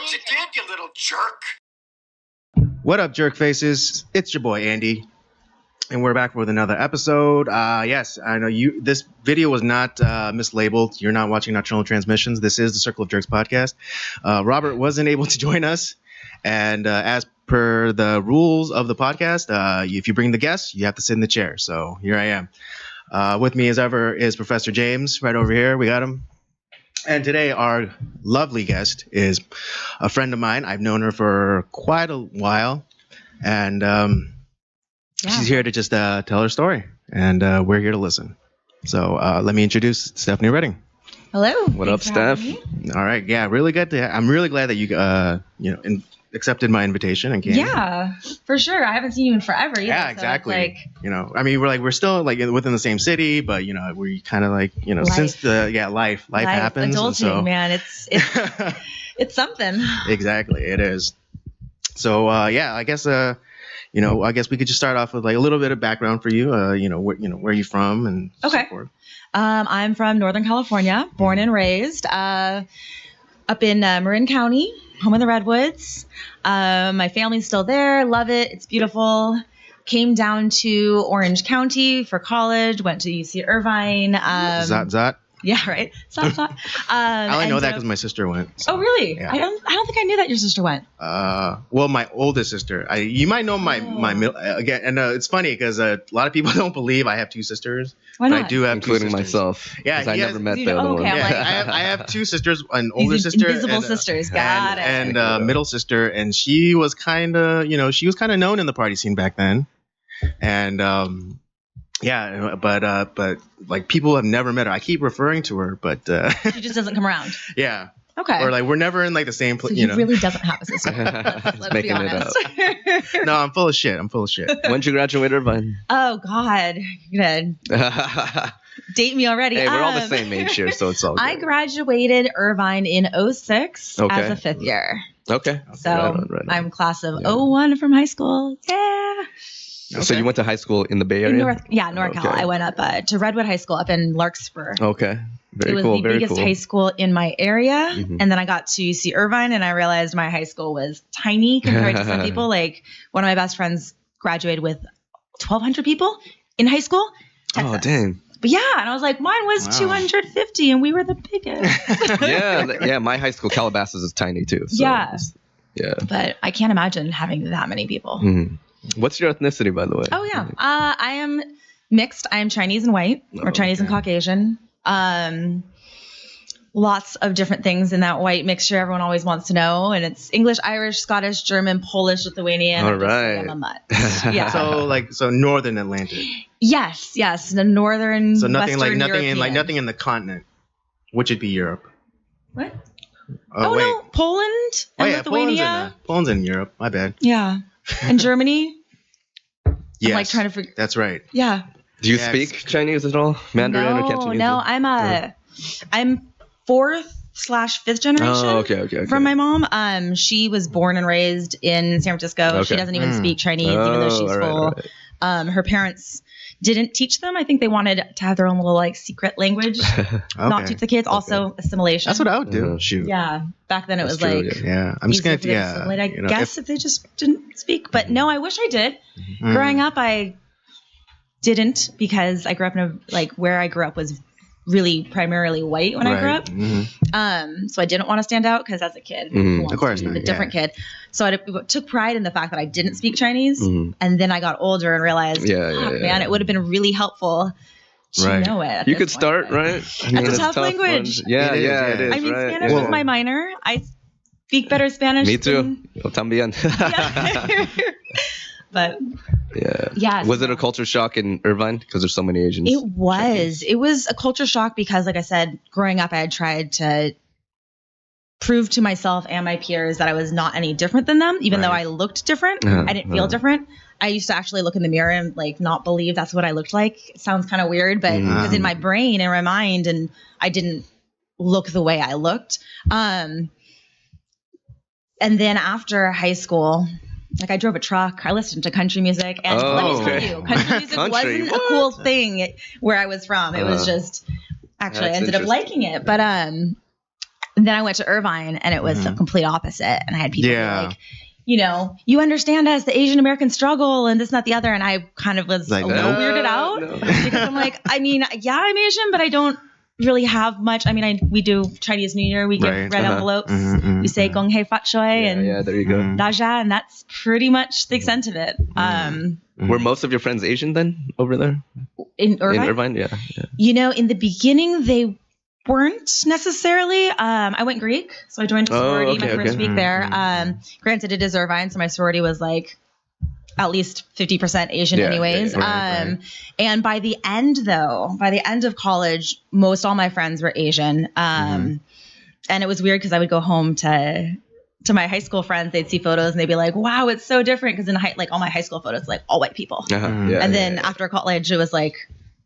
what you did, you little jerk. What up, jerk faces? It's your boy Andy, and we're back with another episode. Yes, I know you. This video was not mislabeled. You're not watching Nocturnal Transmissions. This is the Circle of Jerks podcast. Robert wasn't able to join us, and as per the rules of the podcast, if you bring the guest, you have to sit in the chair. So here I am. With me as ever is Professor James, right over here. We got him. And today our lovely guest is a friend of mine. I've known her for quite a while, and she's here to just tell her story, and we're here to listen. So let me introduce Stephanie Redding. Hello. What up, Steph? All right, yeah, really good to. I'm really glad that you accepted my invitation and came. Yeah, for sure. I haven't seen you in forever either. Yeah, exactly. So it's I mean, we're still within the same city, but we kind of life. Since life happens. Adulting, and so, man, it's something. Exactly, it is. So I guess I guess we could just start off with a little bit of background for you. Where you from and okay. So forth. I'm from Northern California, born and raised up in Marin County, home in the Redwoods. My family's still there. Love it. It's beautiful. Came down to Orange County for college. Went to UC Irvine. Zot. Yeah, right. Stop. I only know that because my sister went. So, oh, really? Yeah. I don't think I knew that your sister went. Well, my oldest sister. You might know my again, and it's funny because a lot of people don't believe I have two sisters. Why not? But I do have including two sisters. myself. Yeah, I never met the other one. Okay, Yeah, I have two sisters, an older These sister, invisible sisters. Got it. and middle sister, and she was kind of known in the party scene back then, and but people have never met her. I keep referring to her, but she just doesn't come around. Yeah. Okay. Or we're never in the same place. So he really doesn't have a sister. Let's be making it honest. No, I'm full of shit. When'd you graduate, Irvine? Oh God, you're gonna date me already. Hey, we're all the same age here, so it's all good. I graduated Irvine in 06 Okay. as a fifth year. Okay. So Right on. I'm class of 01 from high school. Yeah. So you went to high school in the Bay Area? NorCal. Okay. I went up to Redwood High School up in Larkspur. Okay. It was the biggest high school in my area. Mhm. And then I got to UC Irvine and I realized my high school was tiny compared to some people. One of my best friends graduated with 1,200 people in high school. Texas. Oh, dang. But yeah, and I was like, mine was 250 and we were the biggest. Yeah, my high school, Calabasas, is tiny too. So Yeah. Yeah. But I can't imagine having that many people. Mhm. What's your ethnicity, by the way? Oh, yeah. I am mixed. I am Chinese and white, or Chinese and Caucasian. Lots of different things in that white mixture everyone always wants to know. And it's English, Irish, Scottish, German, Polish, Lithuanian. All right. I'm a mutt. Yeah. So northern Atlantic. Yes. The northern. So nothing Western nothing in the continent, which would be Europe. What? Wait. No, Poland and Lithuania. Poland's in Europe. My bad. Yeah. And Germany. Yes. I'm trying to figure. That's right. Yeah. Do you speak Chinese at all? Mandarin or Cantonese? No, I'm 4th/5th generation. Oh, okay. From my mom. She was born and raised in San Francisco. Okay. She doesn't even speak Chinese, even though she's full. Right. Her parents didn't teach them. I think they wanted to have their own little secret language, not teach the kids. Also assimilation. That's what I would do. Mm-hmm. Shoot. Yeah, back then it was true, I'm just gonna assimilate, I guess if they just didn't speak. But no, I wish I did. Growing up, I didn't, because I grew up in where I grew up was really primarily white when I grew up. Mm-hmm. So I didn't want to stand out because as a kid, Of course not, a different kid. So I took pride in the fact that I didn't speak Chinese. And then I got older and realized, man, it would have been really helpful to know it. at You this could point, start, but- right? It's a tough language. Yeah, It is, it is. I mean, right? Spanish is my minor. I speak better Spanish. Me too. than- Yo también. Yeah. But yeah. Was it a culture shock in Irvine because there's so many Asians? it was. It was a culture shock because, like I said, growing up, I had tried to prove to myself and my peers that I was not any different than them, even though I looked different. I didn't feel different. I used to actually look in the mirror and not believe that's what I looked like. It sounds kind of weird, but because in my brain and my mind, and I didn't look the way I looked. And then after high school, I drove a truck. I listened to country music, and let me tell you, country music wasn't a cool thing where I was from. It was just, actually, I ended up liking it. But then then I went to Irvine, and it was the complete opposite. And I had people like, you know, you understand as the Asian American struggle and this, not the other. And I kind of was like, a little weirded out because I'm like, I mean, yeah, I'm Asian, but I don't really have much. I mean, we do Chinese New Year. We give red envelopes. We say Gong Hei Fat Choi and there you go. Daja, and that's pretty much the extent of it. Were most of your friends Asian then over there? In Irvine? In Irvine, yeah. You know, in the beginning, they weren't necessarily. I went Greek, so I joined a sorority my first week there. Granted, it is Irvine, so my sorority was like at least 50% Asian anyways. And by the end of college, most all my friends were Asian. And it was weird because I would go home to my high school friends. They'd see photos and they'd be like, wow, it's so different. Because in like all my high school photos, like all white people. And then after college, it was like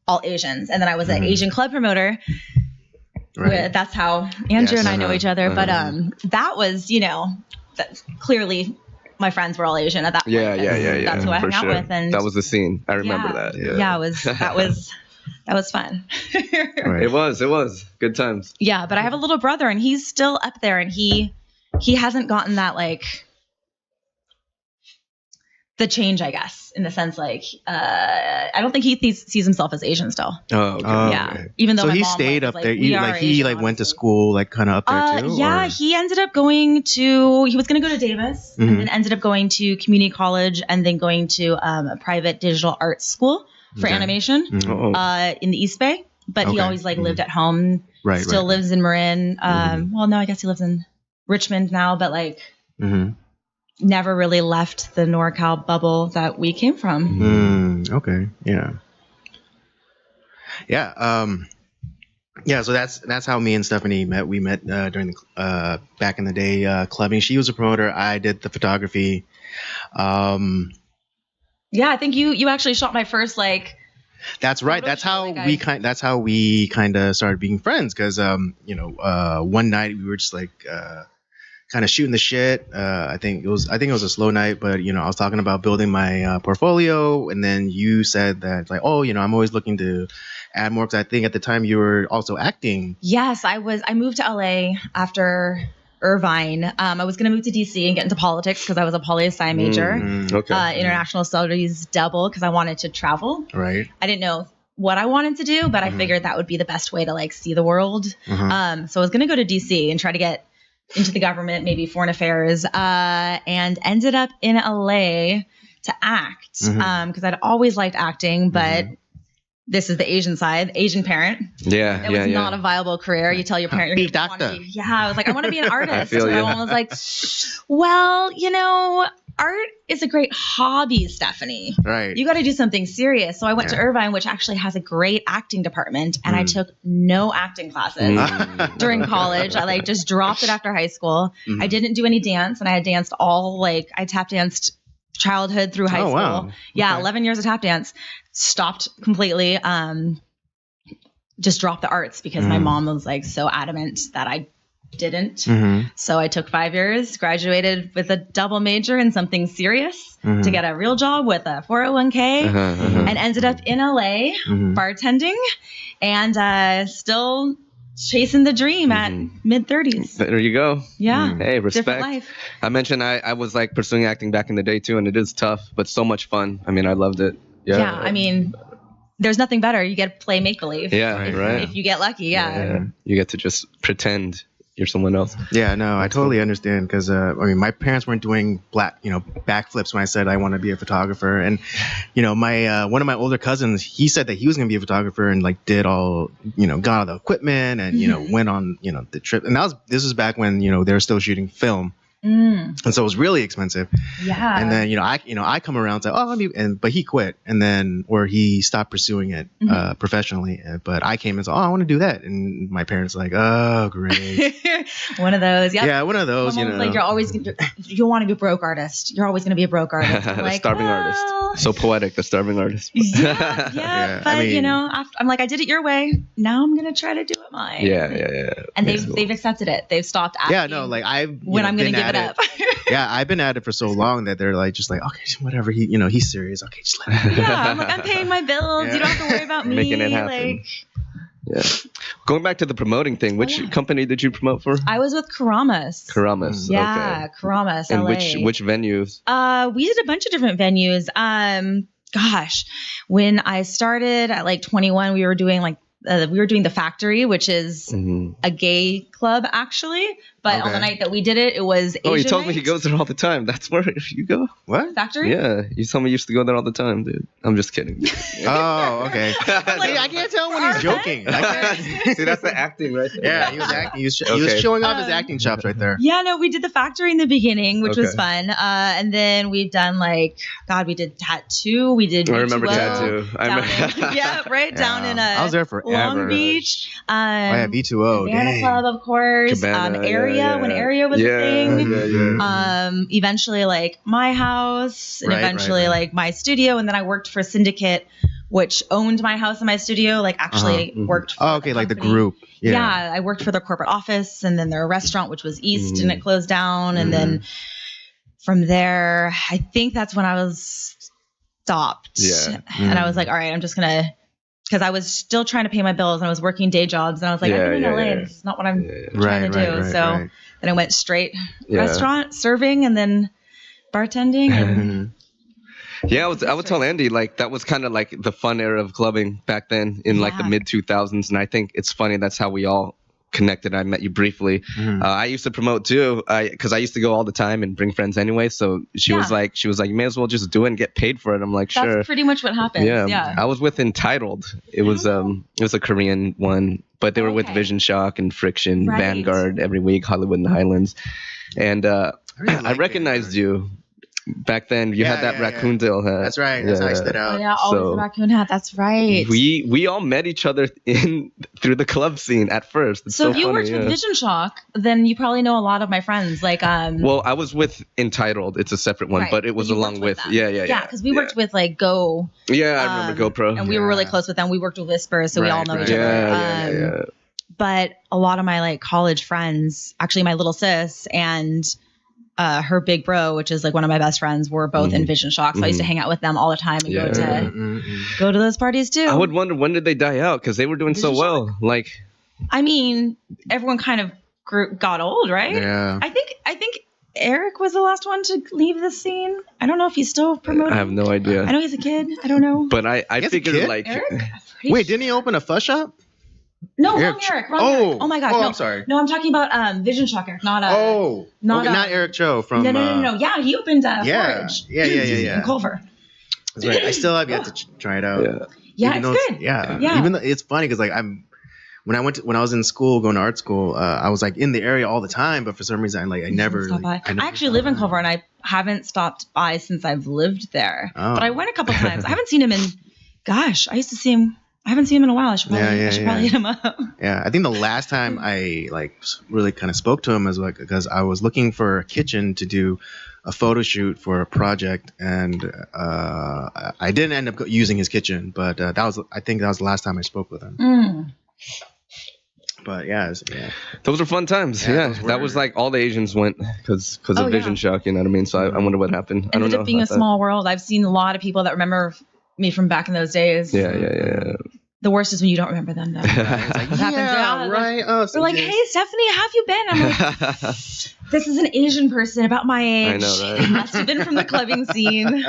all Asians. And then I was an Asian club promoter. That's how Andrew and I know each other. But that was, you know, clearly my friends were all Asian at that point. That's who I hung out with. And that was the scene. I remember that. That was fun. It was good times. Yeah, but I have a little brother and he's still up there, and he hasn't gotten that, like, the change, I guess, in the sense, like, I don't think he sees himself as Asian still. Even though so he stayed up there. He went to school, like, kind of up there too. Yeah, he ended up going to. He was going to go to Davis, and then ended up going to community college, and then going to a private digital arts school for animation in the East Bay. But he always lived at home. Still lives in Marin. Well, no, I guess he lives in Richmond now, but like. Never really left the NorCal bubble that we came from. Okay. Yeah. So that's how me and Stephanie met. We met during the back in the day clubbing. She was a promoter. I did the photography. I think you actually shot my first like. That's right. That's how we kind of started being friends. Because one night we were just like. Kind of shooting the shit. I think it was a slow night, but I was talking about building my portfolio, and then you said that like, I'm always looking to add more, because I think at the time you were also acting. Yes, I was. I moved to LA after Irvine. I was going to move to DC and get into politics because I was a poli-sci major. International studies double because I wanted to travel. Right. I didn't know what I wanted to do, but I figured that would be the best way to like see the world. So I was going to go to DC and try to get into the government, maybe foreign affairs, and ended up in LA to act because I'd always liked acting, but this is the Asian side, Asian parent. It was not a viable career. You tell your parent, be a doctor. I was like, I want to be an artist. And my mom was like, well, art is a great hobby, Stephanie. Right. You got to do something serious. So I went to Irvine, which actually has a great acting department, and I took no acting classes during college. I like just dropped it after high school. I didn't do any dance, and I had danced I tap danced childhood through high school. Wow. Yeah, 11 years of tap dance. Stopped completely. Just dropped the arts because my mom was like so adamant that I didn't. So I took 5 years, graduated with a double major in something serious to get a real job with a 401k and ended up in LA bartending and still chasing the dream at mid 30s. There you go. Yeah. Hey, respect. Different life. I mentioned I was like pursuing acting back in the day too, and it is tough, but so much fun. I mean, I loved it. Yeah. I mean, there's nothing better. You get to play make-believe. Yeah, right. If you get lucky, yeah. You get to just pretend you're someone else. Yeah, no, I totally understand because my parents weren't doing backflips when I said I want to be a photographer, and my one of my older cousins, he said that he was going to be a photographer and like did all got all the equipment and went on the trip, and this was back when they were still shooting film. And so it was really expensive. Yeah. And then I come around and say, but he quit, and then he stopped pursuing it professionally. But I came and said, I want to do that, and my parents were like, oh great. One of those. Yep. Yeah, one of those. Like you want to be a broke artist. You're always going to be a broke artist. Like, starving artist. So poetic, the starving artist. Yeah. But I'm like, I did it your way. Now I'm going to try to do it mine. Yeah. And they've accepted it. They've stopped asking. Yeah, no, like when I'm going to give it up. Yeah, I've been at it for so long that they're like, just like, okay, whatever. He's serious. Okay, just let him. Yeah, I'm paying my bills. You don't have to worry about me. Making it happen. Yeah. Going back to the promoting thing, which company did you promote for? I was with Karamas. Karamas. Yeah, okay. Karamas, And LA. which venues? We did a bunch of different venues. Gosh, when I started at like 21, we were doing the Factory, which is a gay club actually. But on the night that we did it, it was Asian you told me night. he goes there all the time. That's where you go? What? Factory? Yeah, you told me you used to go there all the time, dude. I'm just kidding. Oh, okay. I can't tell when he's joking. See, that's the acting right there. Yeah, he was acting. He was showing off his acting chops right there. Yeah, no, we did the Factory in the beginning, which was fun. And then we've done we did Tattoo. We did. I remember V2O Tattoo. I remember. Down in I was there forever. Long Beach. V2O. Cabana Club, of course. Area when Area was a thing. Eventually like My House, and eventually like My Studio, and then I worked for Syndicate, which owned My House and My Studio. Like actually worked for like the group. Yeah, I worked for their corporate office, and then their restaurant, which was East, and it closed down. And then from there, I think that's when I was stopped. Yeah. And I was like, all right, I'm just gonna, because I was still trying to pay my bills and I was working day jobs, and I was like, I'm in LA. This is not what I'm trying to do. So then I went straight restaurant, serving, and then bartending. And yeah, I would tell Andy, like, that was kind of like the fun era of clubbing back then in like the mid 2000s. And I think it's funny, that's how we all connected. I met you briefly. I used to promote too, because I used to go all the time and bring friends anyway. So she was like, you may as well just do it and get paid for it. I'm like, sure. That's pretty much what happened. Yeah. I was with Entitled. It was a Korean one, but they were with Vision Shock and Friction, Vanguard every week, Hollywood and the Highlands. And I recognized you. Back then, you had that raccoon tail hat. That's right. That's how I stood out. Oh, yeah, always the raccoon hat. That's right. We all met each other through the club scene at first. It's so if you funny, worked with Vision Shock, then you probably know a lot of my friends. Like, well, I was with Entitled. It's a separate one, but it was along with yeah, because we worked with like Go. Yeah, I remember GoPro, and we were really close with them. We worked with Whisper, so we all know each other. But a lot of my like college friends, actually, my little sis and her big bro, which is like one of my best friends, were both in Vision Shock. So I used to hang out with them all the time and go to those parties too. I would wonder, when did they die out? Because they were doing so well. Like, I mean, everyone kind of got old, right? Yeah. I think Eric was the last one to leave the scene. I don't know if he's still promoting. I have no idea. I know he's a kid. I don't know. But I figured like, Eric? Wait, didn't he open a fuss shop? No, wrong Eric. Oh my God. Oh, no. I'm sorry. No, I'm talking about Vision Shock Eric, not not Eric Cho from. No. Yeah, he opened Forage. Yeah. In Culver. That's right. I still have yet to try it out. Yeah, it's good. Yeah. Even though it's funny because like when I was in school, going to art school, I was like in the area all the time, but for some reason I never stopped by. I actually live in Culver, and I haven't stopped by since I've lived there. But I went a couple times. I haven't seen him in. Gosh, I used to see him. I haven't seen him in a while. I should probably hit him up. Yeah, I think the last time I like really kind of spoke to him is like because I was looking for a kitchen to do a photo shoot for a project, and I didn't end up using his kitchen, but I think that was the last time I spoke with him. But those were fun times. Yeah, that was like all the Asians went because of Vision Shock. You know what I mean? So I wonder what happened. It ended up being a small world. I've seen a lot of people that remember me from back in those days. Yeah. The worst is when you don't remember them, though. What happens? Right. They're like, hey, Stephanie, how have you been? I'm like, this is an Asian person about my age. I know, right? It must have been from the clubbing scene.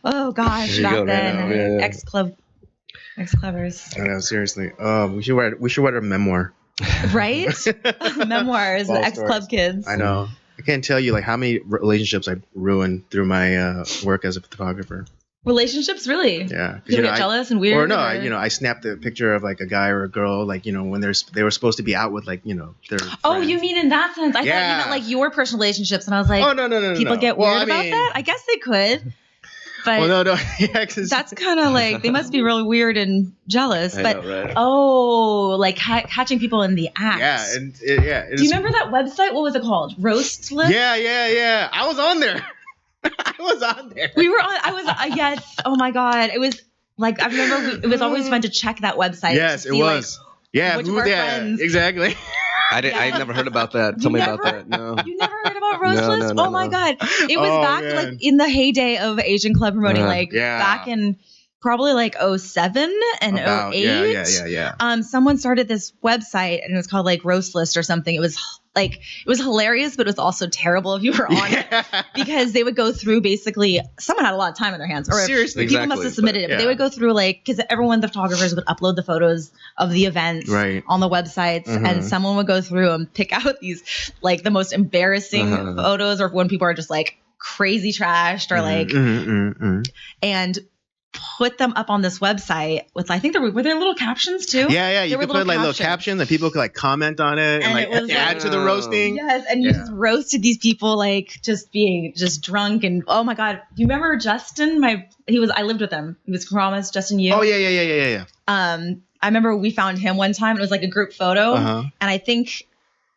Oh, gosh, back then. Ex-clevers. I know, seriously. We should write a memoir. Right? Memoirs, the ex-club kids. I know. I can't tell you like how many relationships I ruined through my work as a photographer. Relationships, really? Yeah. You get jealous and weird? Or no, I snapped a picture of like a guy or a girl, like, when they were supposed to be out with like, their friends. Oh, you mean in that sense? I thought you meant like your personal relationships, and I was like, oh, no. People get weird about that? I guess they could. But no. That's kind of like, they must be really weird and jealous. I know, right? Like catching people in the act. Yeah. And do you remember that website? What was it called? Roast List? Yeah. I was on there. I was on there. We were on. I was. Yes. Oh my God. It was like, I remember it was always fun to check that website. Yes, it was. Like, friends. Exactly. I never heard about that. Tell me about that. No. You never heard about Roast List? No, oh my God. It was back like in the heyday of Asian club promoting, back in probably like 07 and 08. Yeah. Someone started this website and it was called like Roast List or something. It was hilarious, but it was also terrible if you were on it because they would go through basically, someone had a lot of time on their hands, or seriously, people must have submitted it, but they would go through like, because the photographers would upload the photos of the events on the websites, and someone would go through and pick out these like the most embarrassing photos, or when people are just like crazy trashed or like, and put them up on this website with, I think were there little captions too? Yeah. You could put like little captions and people could like comment on it and like add to the roasting. Yes, and you just roasted these people like just being just drunk, and oh my God, do you remember Justin? I lived with him. He was Karamas, Justin Yu. Oh yeah. I remember we found him one time. It was like a group photo, and I think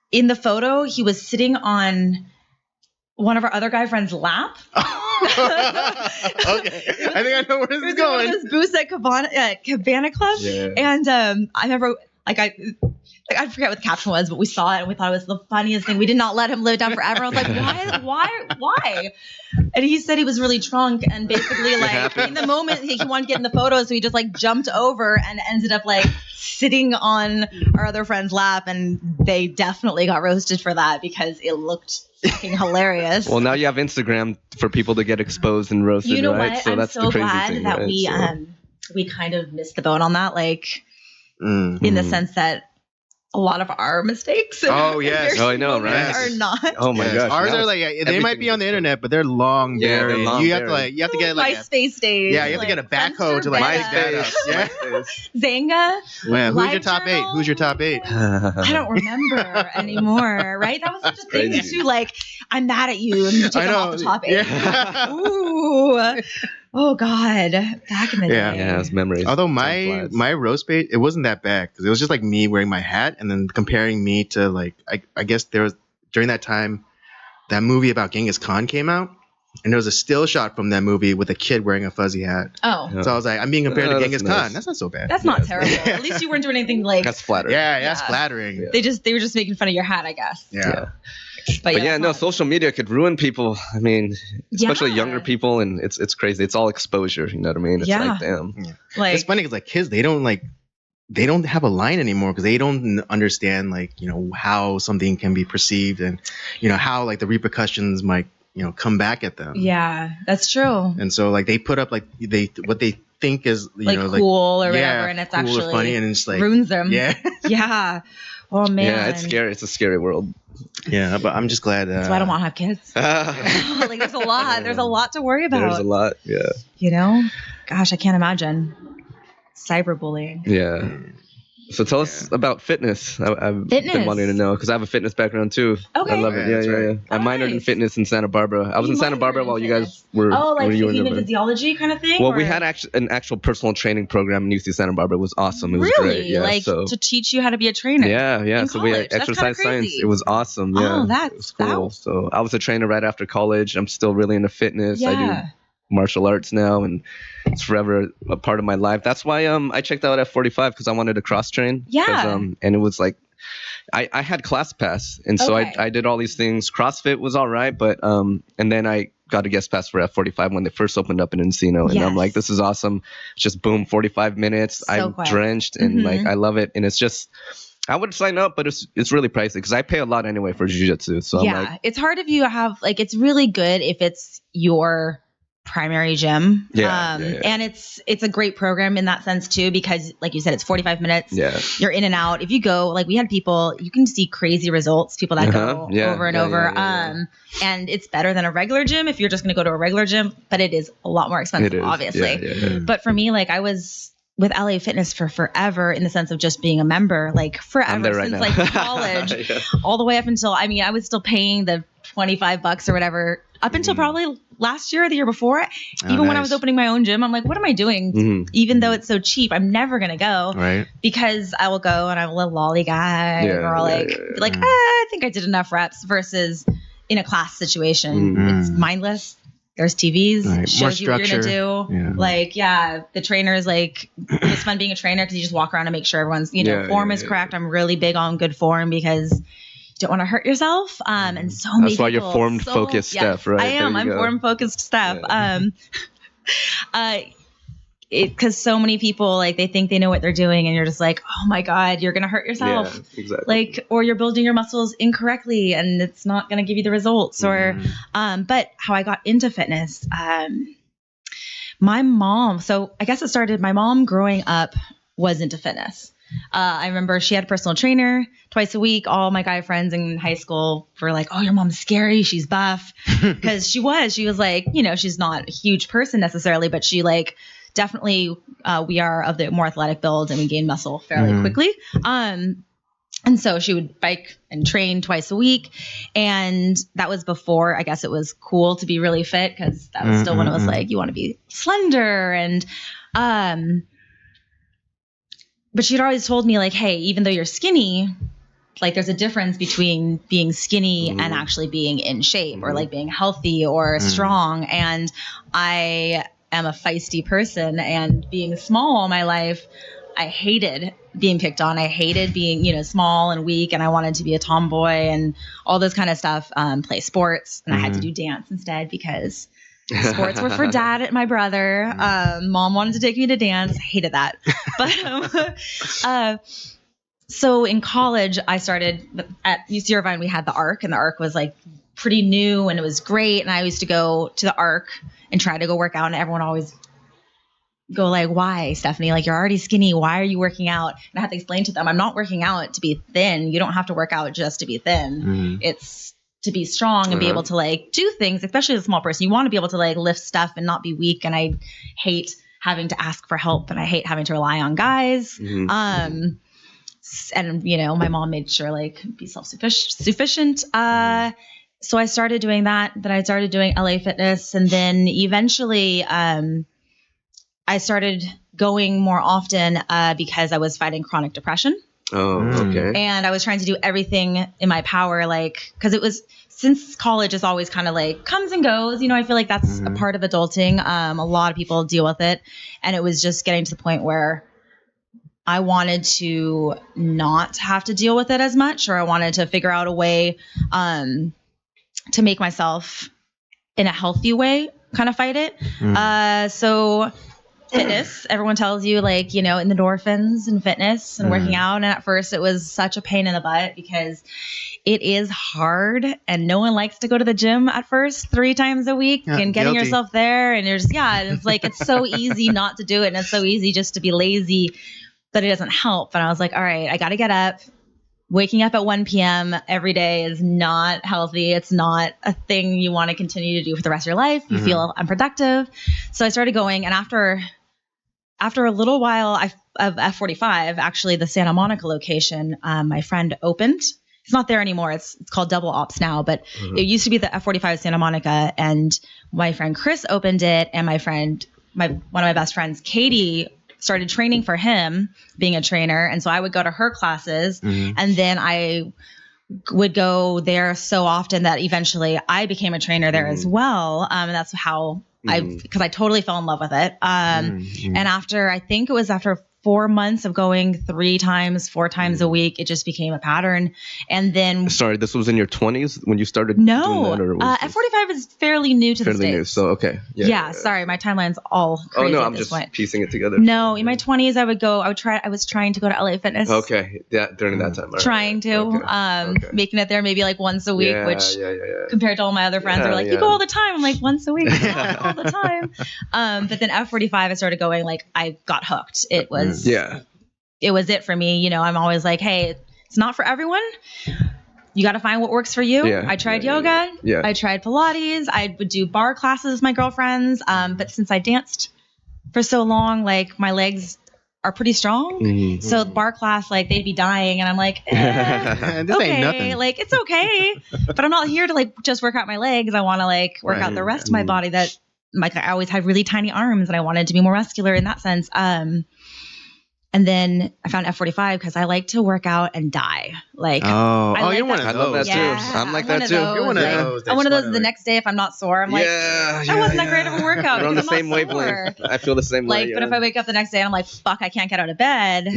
in the photo he was sitting on one of our other guy friends' lap. Okay, I think I know where this is going. It was booths at Cabana Club, and I remember I forget what the caption was, but we saw it and we thought it was the funniest thing. We did not let him live down forever. I was like, why? And he said he was really drunk and basically like in the moment he wanted to get in the photo, so he just like jumped over and ended up like sitting on our other friend's lap, and they definitely got roasted for that because it looked fucking hilarious. Well, now you have Instagram for people to get exposed and roasted, you know right? What? So I'm that's so the crazy glad thing, that right? we kind of missed the boat on that, like in the sense that a lot of our mistakes. Oh yes. Oh, I know, right? Are not. Oh my gosh. Ours are like they might be on the internet, but they're long buried. You have to get like MySpace days. Yeah, you have to get a backhoe to like MySpace. Yeah. Zanga. Well, who's your top 8? Who's your top 8? I don't remember anymore. Right? That was such a thing too. Like, I'm mad at you, and you take them off the top 8. Yeah. Ooh. Oh God, back in the day. Yeah, it's memories. Although my roast bait, it wasn't that bad because it was just like me wearing my hat and then comparing me to like I guess there was during that time that movie about Genghis Khan came out, and there was a still shot from that movie with a kid wearing a fuzzy hat. Oh, so I was like, I'm being compared to Genghis Khan. That's not so bad. That's not terrible. At least you weren't doing anything like. That's flattering. Yeah, that's flattering. Yeah. They were just making fun of your hat, I guess. Yeah. But yeah, no, social media could ruin people. I mean, especially younger people, and it's crazy. It's all exposure. You know what I mean? It's like, damn. Yeah. Like, it's funny because like kids, they don't have a line anymore because they don't understand like how something can be perceived and how like the repercussions might come back at them. Yeah, that's true. And so like they put up like what they think is cool or whatever, and it's cool actually or funny, and it's like ruins them. Yeah. Yeah. Oh man. Yeah, it's scary. It's a scary world. Yeah, but I'm just glad. That's why I don't want to have kids. Like there's a lot. There's a lot to worry about. There's a lot. Yeah. Gosh, I can't imagine cyberbullying. Yeah. So tell us about fitness. I've been wanting to know because I have a fitness background too. Okay. I love it. Yeah. I minored in fitness in Santa Barbara. I was in Santa Barbara while you guys were. Oh, like human physiology kind of thing? Well, we had an actual personal training program in UC Santa Barbara. It was awesome. It was great. Yeah, like to teach you how to be a trainer. Yeah. So we had exercise science. It was awesome. Yeah. Oh, that's cool. So I was a trainer right after college. I'm still really into fitness. I do martial arts now, and it's forever a part of my life. That's why I checked out F45 because I wanted to cross train. Yeah. And it was like I had class pass, and so I did all these things. CrossFit was all right, but and then I got a guest pass for F45 when they first opened up in Encino, and I'm like, this is awesome. It's just boom, 45 minutes. I'm drenched, and like I love it, and it's just. I would sign up, but it's really pricey because I pay a lot anyway for jiu-jitsu. So I'm like, it's hard if you have like it's really good if it's your primary gym. And it's a great program in that sense too, because like you said, it's 45 minutes. Yeah. You're in and out. If you go, like we had people, you can see crazy results, people that go over and over. And it's better than a regular gym if you're just going to go to a regular gym, but it is a lot more expensive, obviously. But for me, like I was with LA Fitness for forever in the sense of just being a member, like forever since like college, all the way up until, I mean, I was still paying the $25 or whatever up until probably last year or the year before. Even when I was opening my own gym, I'm like, what am I doing? Even though it's so cheap, I'm never going to go because I will go and I will lollygag or I'll like, I think I did enough reps versus in a class situation. It's mindless. There's TVs, shows you what you're going to do. Like, the trainer is like, it's fun being a trainer because you just walk around and make sure everyone's, form is correct. I'm really big on good form because you don't want to hurt yourself. And so many That's why you're formed focused staff, right? I am. I'm formed focused staff. because so many people, like, they think they know what they're doing, and you're just like, oh my God, you're going to hurt yourself. Yeah, exactly. Like, or you're building your muscles incorrectly and it's not going to give you the results. Or, but how I got into fitness, my mom, so I guess it started, my mom growing up was into fitness. I remember she had a personal trainer twice a week. All my guy friends in high school were like, oh, your mom's scary. She's buff. Because she was like, you know, she's not a huge person necessarily, but she like definitely, we are of the more athletic build and we gain muscle fairly quickly. And so she would bike and train twice a week. And that was before, I guess it was cool to be really fit, because that was still when it was like, you want to be slender. And, but she'd always told me like, hey, even though you're skinny, like there's a difference between being skinny and actually being in shape or like being healthy or strong. And I am a feisty person, and being small all my life, I hated being picked on. I hated being, you know, small and weak, and I wanted to be a tomboy and all this kind of stuff, play sports. And I had to do dance instead because sports were for dad and my brother. Mom wanted to take me to dance. I hated that. But so in college, I started at UC Irvine. We had the ARC, and the ARC was like pretty new and it was great. And I used to go to the ARC and try to go work out, and everyone always go like, why, Stephanie? Like, you're already skinny. Why are you working out? And I had to explain to them, I'm not working out to be thin. You don't have to work out just to be thin. It's to be strong and be able to like do things, especially as a small person. You want to be able to like lift stuff and not be weak. And I hate having to ask for help, and I hate having to rely on guys. And, you know, my mom made sure like be self-sufficient. So I started doing that. Then I started doing LA Fitness. And then eventually I started going more often because I was fighting chronic depression. Oh, okay. And I was trying to do everything in my power, like, because it was, since college is always kind of like comes and goes, you know, I feel like that's a part of adulting. A lot of people deal with it. And it was just getting to the point where I wanted to not have to deal with it as much, or I wanted to figure out a way to make myself in a healthy way kind of fight it. So fitness, everyone tells you like, you know, endorphins and fitness and working out. And at first it was such a pain in the butt because it is hard and no one likes to go to the gym at first 3 times a week and getting yourself there. And you're just, and it's like, it's so easy not to do it. And it's so easy just to be lazy, but it doesn't help. And I was like, all right, I got to get up. Waking up at 1 p.m. every day is not healthy. It's not a thing you want to continue to do for the rest of your life. You feel unproductive. So I started going, and after a little while of F45, actually the Santa Monica location, my friend opened. It's not there anymore. It's called Double Ops now, but it used to be the F45 Santa Monica. And my friend Chris opened it, and one of my best friends, Katie, started training for him, being a trainer. And so I would go to her classes, and then I would go there so often that eventually I became a trainer there as well. And that's how because I totally fell in love with it. And I think it was after 4 months of going 4 times a week, it just became a pattern. And then, sorry, this was in your 20s when you started? No, doing that, F45 is fairly new to the States. New, so okay. Yeah. Sorry, my timeline's all crazy. Oh no, I'm just piecing it together. No, in my 20s, I was trying to go to LA Fitness. Okay, yeah, during that time. Making it there maybe like once a week, which compared to all my other friends are like, you go all the time. I'm like, once a week, all the time. But then F45, I started going, like, I got hooked. It was it was it for me. You know, I'm always like, hey, it's not for everyone. You got to find what works for you. I tried yoga. I tried Pilates. I would do bar classes with my girlfriends. But since I danced for so long, like, my legs are pretty strong. So bar class, like, they'd be dying, and I'm like, this ain't nothing. Like, it's okay, but I'm not here to like just work out my legs. I want to like work out the rest of my body. That, like, I always had really tiny arms, and I wanted to be more muscular in that sense. And then I found F45 because I like to work out and die. Like, you're one of those. I love that too. I'm like that too. You're one of those. I'm one of those. The next day, if I'm not sore, I'm like, that wasn't that great of a workout. We're on the same wavelength. I feel the same way. But if I wake up the next day and I'm like, fuck, I can't get out of bed,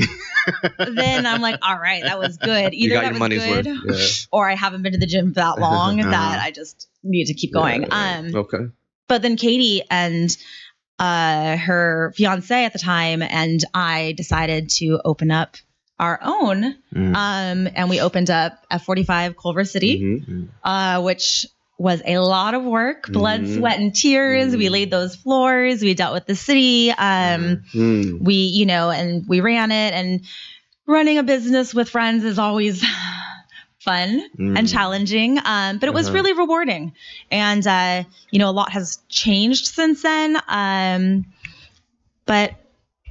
then I'm like, all right, that was good. Either that was good, or I haven't been to the gym that long that I just need to keep going. Okay. But then Katie and her fiance at the time, and I decided to open up our own. And we opened up F45 Culver City, which was a lot of work, blood, sweat, and tears. We laid those floors. We dealt with the city. We, you know, and we ran it. And running a business with friends is always fun and challenging, but it was really rewarding. And, you know, a lot has changed since then. But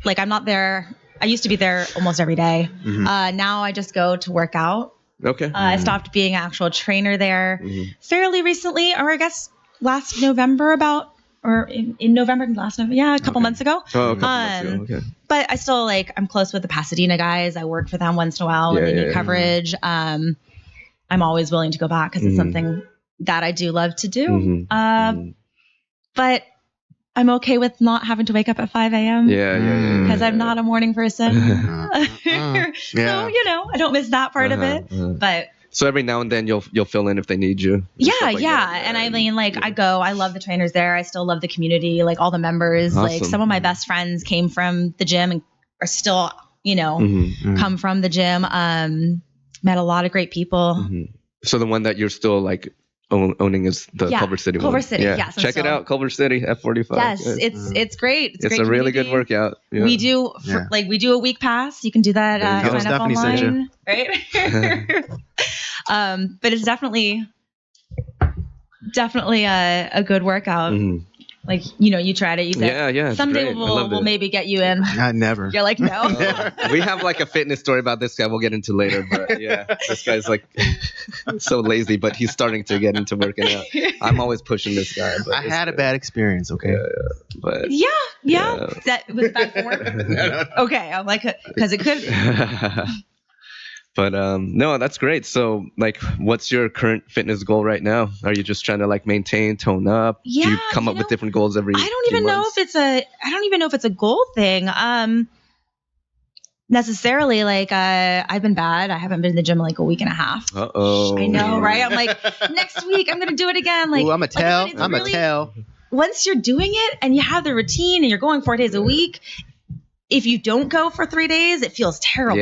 like, I'm not there. I used to be there almost every day. Now I just go to work out. Okay. I stopped being an actual trainer there fairly recently, or I guess last November in November, a couple months ago. Oh, a couple months ago. Okay. But I still I'm close with the Pasadena guys. I work for them once in a while when they need coverage. I'm always willing to go back because it's something that I do love to do. But I'm okay with not having to wake up at 5 a.m. Because I'm not a morning person. So, you know, I don't miss that part of it. But so every now and then you'll fill in if they need you. Yeah. And I mean, I love the trainers there. I still love the community, like all the members. Awesome. Like some of my best friends came from the gym and are still, you know, come from the gym. Met a lot of great people. So the one that you're still like owning is the Culver City one. Culver City, yes. Check it out, Culver City F45. Yes, it's great. It's a really good workout. Yeah. We do we do a week pass. You can do that. Sign up online, right? But it's definitely a good workout. Like, you know, you tried it. You said, someday we'll maybe get you in. Never. You're like, no. We have like a fitness story about this guy we'll get into later. But yeah, this guy's like so lazy, but he's starting to get into working out. I'm always pushing this guy. But I had a bad experience, okay? But That was bad form? Okay, I'm like, because it could be. But no, that's great. So like, what's your current fitness goal right now? Are you just trying to like maintain, tone up? Yeah, do you come up with different goals every I don't even know if it's a goal thing. Necessarily, like I've been bad. I haven't been in the gym in like a week and a half. I know, right? I'm like, next week I'm gonna do it again. Like, I'm a tell. Once you're doing it and you have the routine and you're going 4 days a week, if you don't go for 3 days, it feels terrible.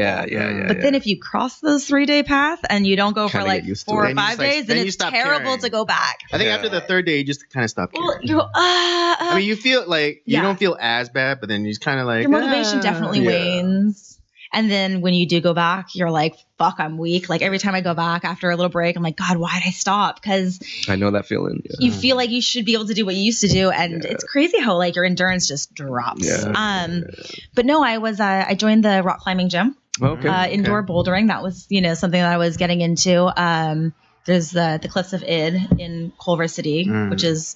But then if you cross those 3-day path and you don't go for like 4 or 5 days, then it's terrible to go back. I think after the 3rd day, you just kind of stop caring. Well, you go, I mean, you feel like you don't feel as bad, but then you just kind of like your motivation definitely wanes. And then when you do go back, you're like, fuck, I'm weak. Like every time I go back after a little break, I'm like, God, why did I stop? Because I know that feeling. Yeah. You feel like you should be able to do what you used to do. And it's crazy how like your endurance just drops. But no, I joined the rock climbing gym, indoor bouldering. That was, you know, something that I was getting into. There's the Cliffs of Id in Culver City, which is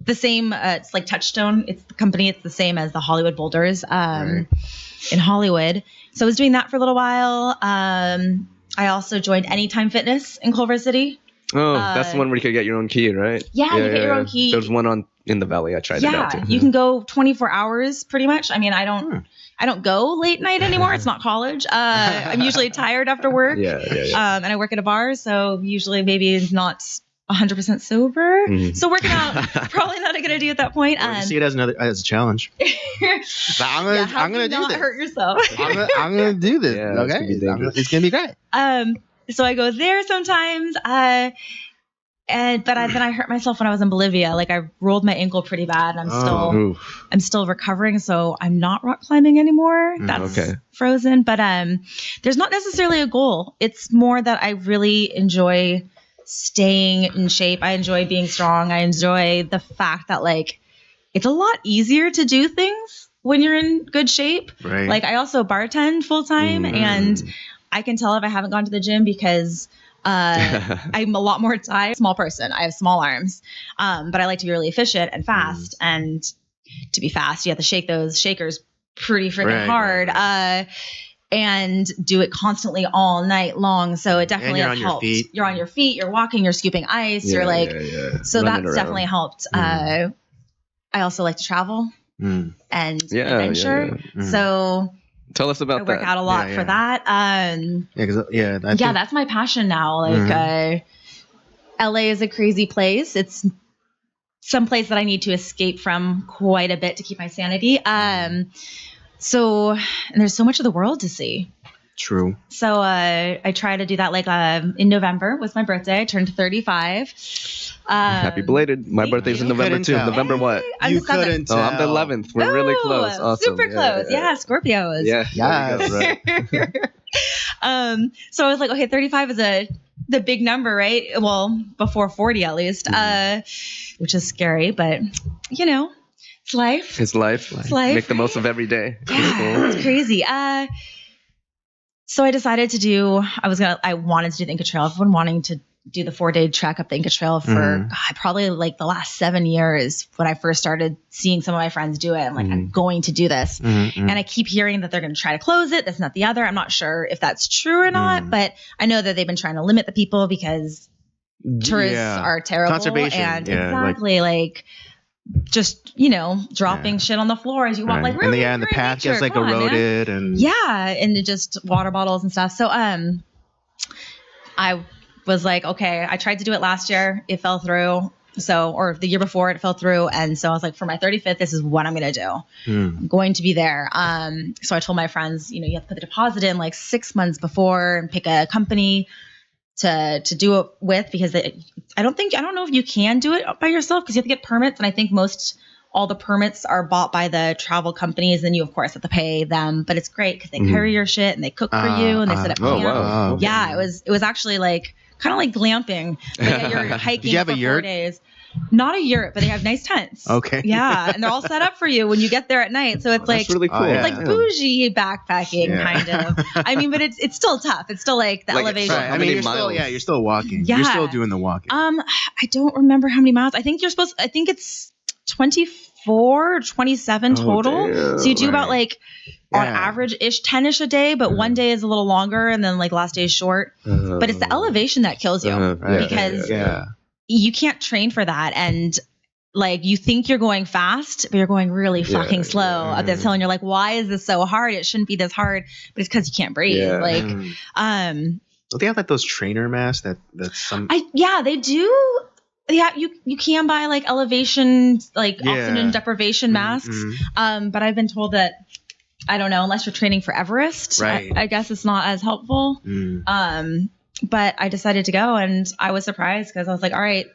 the same. It's like Touchstone. It's the company. It's the same as the Hollywood Boulders in Hollywood. So I was doing that for a little while. I also joined Anytime Fitness in Culver City. Oh, that's the one where you could get your own key, right? Yeah, you get your own key. There's one in the Valley. I tried it out too. You can go 24 hours pretty much. I mean, I don't go late night anymore. It's not college. I'm usually tired after work. And I work at a bar, so usually maybe not 100% sober. So working out probably not a good idea at that point. You see it as a challenge. I'm gonna do this. Hurt yourself. I'm gonna do this. Okay, it's gonna be great. So I go there sometimes. But then I hurt myself when I was in Bolivia. Like I rolled my ankle pretty bad, and I'm still recovering. So I'm not rock climbing anymore. That's frozen. But there's not necessarily a goal. It's more that I really enjoy staying in shape. I enjoy being strong. I enjoy the fact that like it's a lot easier to do things when you're in good shape. Right. Like I also bartend full time, and I can tell if I haven't gone to the gym because I'm a lot more tired. Small person. I have small arms, but I like to be really efficient and fast. And to be fast, you have to shake those shakers pretty freaking hard. And do it constantly all night long. So it definitely helps. You're on your feet, you're walking, you're scooping ice, you're like, so running that's definitely helped. I also like to travel and adventure. So tell us about that. I work out a lot for that. That's my passion now. Like, LA is a crazy place. It's someplace that I need to escape from quite a bit to keep my sanity. So, and there's so much of the world to see. True. So I try to do that. Like in November was my birthday. I turned 35. Happy belated. My birthday's in November too. November what? I'm You the 7th. couldn't tell. Oh, I'm the 11th. We're really close. Awesome. Super close. Yeah, Scorpios. Yeah. Yes. Right. So I was like, okay, 35 is the big number, right? Well, before 40 at least, which is scary, but you know, it's life. It's life. It's life. Make the most of every day. Yeah, it's crazy. So I decided to do, I wanted to do the Inca Trail. I've been wanting to do the 4-day trek up the Inca Trail for probably like the last 7 years when I first started seeing some of my friends do it. I'm like, I'm going to do this. And I keep hearing that they're going to try to close it. That's not the other. I'm not sure if that's true or not, but I know that they've been trying to limit the people because tourists are terrible. Conservation. And exactly like just, you know, dropping shit on the floor as you walk, like really, and the path gets like eroded and and it just water bottles and stuff. So I was like, okay, I tried to do it last year, it fell through. So, or the year before it fell through. And so I was like, for my 35th, this is what I'm going to do. I'm going to be there. So I told my friends, you know, you have to put the deposit in like 6 months before and pick a company to do it with, because I don't know if you can do it by yourself because you have to get permits. And I think all the permits are bought by the travel companies, and you of course have to pay them, but it's great because they carry your shit and they cook for you and they set up camp. Wow. Yeah, it was actually like kind of like glamping. Like you're hiking. Did you have a yurt? 4 days. Not a yurt, but they have nice tents. Okay. Yeah, and they're all set up for you when you get there at night. So it's like that's really cool. It's like bougie backpacking kind of. I mean, but it's still tough. It's still like the elevation. Right. I mean, you're still walking. Yeah. You're still doing the walking. I don't remember how many miles. I think it's 24 or 27 total. Damn. So you do about like on average-ish 10-ish a day, but one day is a little longer and then like last day is short. But it's the elevation that kills you because you can't train for that. And like you think you're going fast, but you're going really fucking slow up this hill. And you're like, why is this so hard? It shouldn't be this hard, but it's because you can't breathe. Like, don't they have like those trainer masks that's some? They do. Yeah, you can buy like elevation, like oxygen deprivation masks. But I've been told that, I don't know, unless you're training for Everest, I guess it's not as helpful. But I decided to go, and I was surprised because I was like, all right,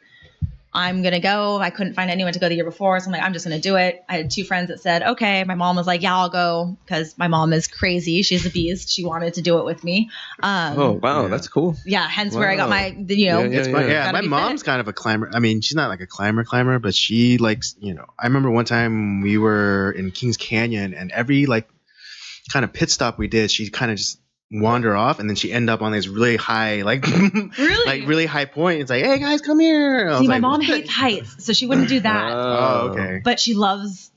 I'm going to go. I couldn't find anyone to go the year before. So I'm like, I'm just going to do it. I had 2 friends that said, okay. My mom was like, yeah, I'll go, because my mom is crazy. She's a beast. She wanted to do it with me. Oh, wow. That's cool. Yeah. Hence where I got my, my mom's kind of a climber. I mean, she's not like a climber, but she likes, I remember one time we were in Kings Canyon, and every like kind of pit stop we did, she kind of just wander off, and then she end up on this really high, like really high point. It's like, hey guys, come here. See, my mom hates heights, so she wouldn't do that. Oh, okay. But she loves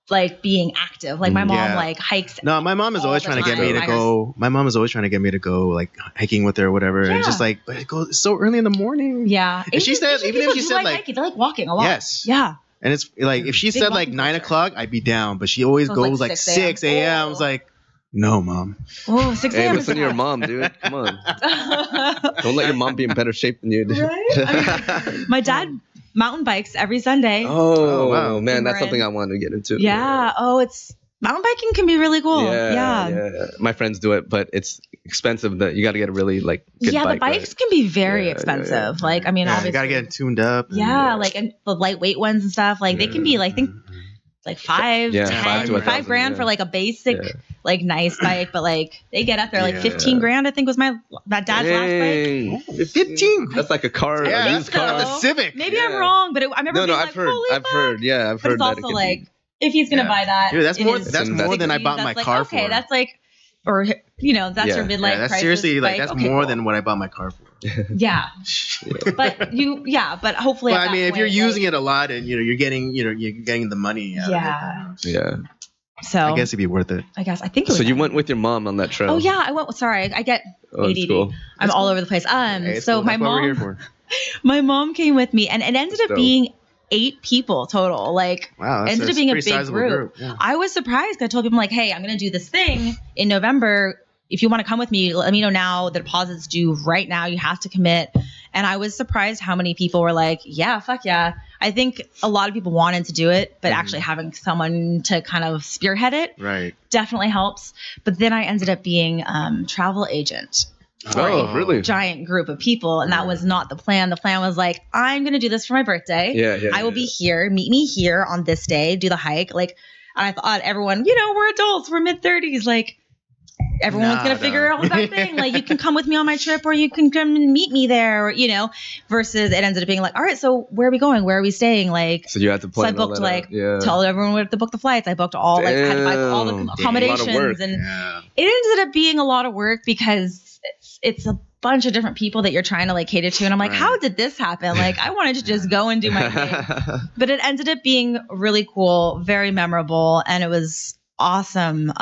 like being active. Like my mom like hikes. No, my mom is always trying to get me to go. My mom is always trying to get me to go like hiking with her or whatever. And it's just like, but it goes so early in the morning. Yeah. If she said, even if she said like hiking, they like walking a lot. Yes. Yeah. And it's like if she said like 9 o'clock, I'd be down. But she always goes like 6 a.m. I was like, no, Mom. Oh, 6 a.m. Hey, listen to your mom, dude. Come on. Don't let your mom be in better shape than you. Dude. Right? I mean, my dad mountain bikes every Sunday. Oh, wow, man, that's something I want to get into. Yeah. It's mountain biking can be really cool. Yeah. My friends do it, but it's expensive. That you got to get a really like good bike. The bikes can be very expensive. Yeah. Like, I mean, obviously, you got to get it tuned up. Yeah, like and the lightweight ones and stuff. Like they can be like like $5 grand for like a basic like nice bike, but like they get up there like 15 grand. I think was my dad's last bike. 15. That's like a car. Yeah, a used car. The Civic. Maybe I'm wrong, but I remember. No, I've heard. Yeah, I've heard. But it's also like if he's gonna buy that, dude, that's more than I bought my car for. Okay, that's like. Or that's your midlife crisis. That's seriously like that's more than what I bought my car for. Yeah. But hopefully. But I mean, if you're using it a lot and you're getting the money. Yeah. So I guess it'd be worth it. I think. So you went with your mom on that trail? Oh yeah, I went. Sorry, I get ADD. Cool. I'm all over the place. So my mom. My mom came with me, and it ended up being 8 people total. Like, wow, ended up being a big group. Yeah. I was surprised because I told people, like, hey, I'm going to do this thing in November. If you want to come with me, let me know now. The deposit's due right now. You have to commit. And I was surprised how many people were like, yeah, fuck yeah. I think a lot of people wanted to do it, but actually having someone to kind of spearhead it definitely helps. But then I ended up being travel agent. Oh, really? Giant group of people. And that was not the plan. The plan was like, I'm going to do this for my birthday. I will be here. Meet me here on this day. Do the hike. Like, I thought everyone, we're adults. We're mid-30s. Like, everyone's going to figure out that thing. Like, you can come with me on my trip or you can come and meet me there, or, versus it ended up being like, all right, so where are we going? Where are we staying? Like, so you had to plan. So I booked told everyone where to book the flights. I booked all, had to buy all the accommodations. And it ended up being a lot of work because it's a bunch of different people that you're trying to like cater to. And I'm like, how did this happen? Like, I wanted to just go and do my thing. But it ended up being really cool, very memorable. And it was awesome.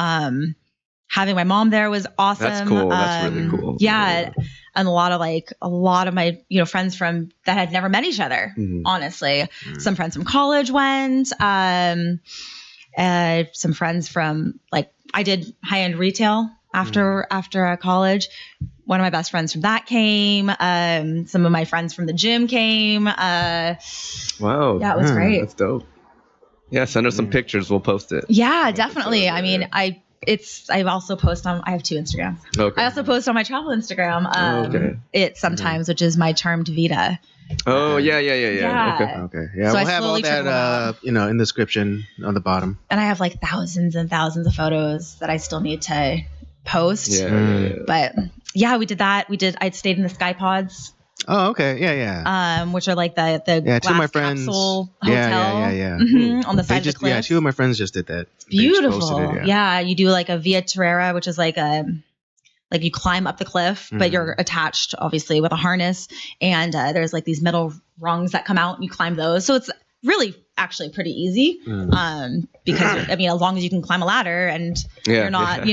Having my mom there was awesome. That's cool. That's really cool. Yeah. And a lot of my, friends from that had never met each other, honestly. Some friends from college went, some friends from like, I did high-end retail after college. One of my best friends from that came. Some of my friends from the gym came. Wow. Yeah, it was great. That's dope. Yeah, send us some pictures. We'll post it. Yeah, definitely. I mean, I also post on, I have 2 Instagrams. Okay. I also post on my travel Instagram. It sometimes, which is my Charmed Vita. Oh, yeah. Okay. Yeah, So we'll have all that, in the description on the bottom. And I have like thousands and thousands of photos that I still need to post. Yeah. But yeah, we did that. I stayed in the Sky Pods. Oh, okay. Yeah. Which are like the glass two of my friends, capsule hotel. Yeah. On the side of the cliff. Yeah, 2 of my friends just did that. Beautiful. Yeah, you do like a Via Terrera, which is like you climb up the cliff, but you're attached obviously with a harness, and there's like these metal rungs that come out and you climb those. So it's really actually pretty easy because as long as you can climb a ladder and you're not,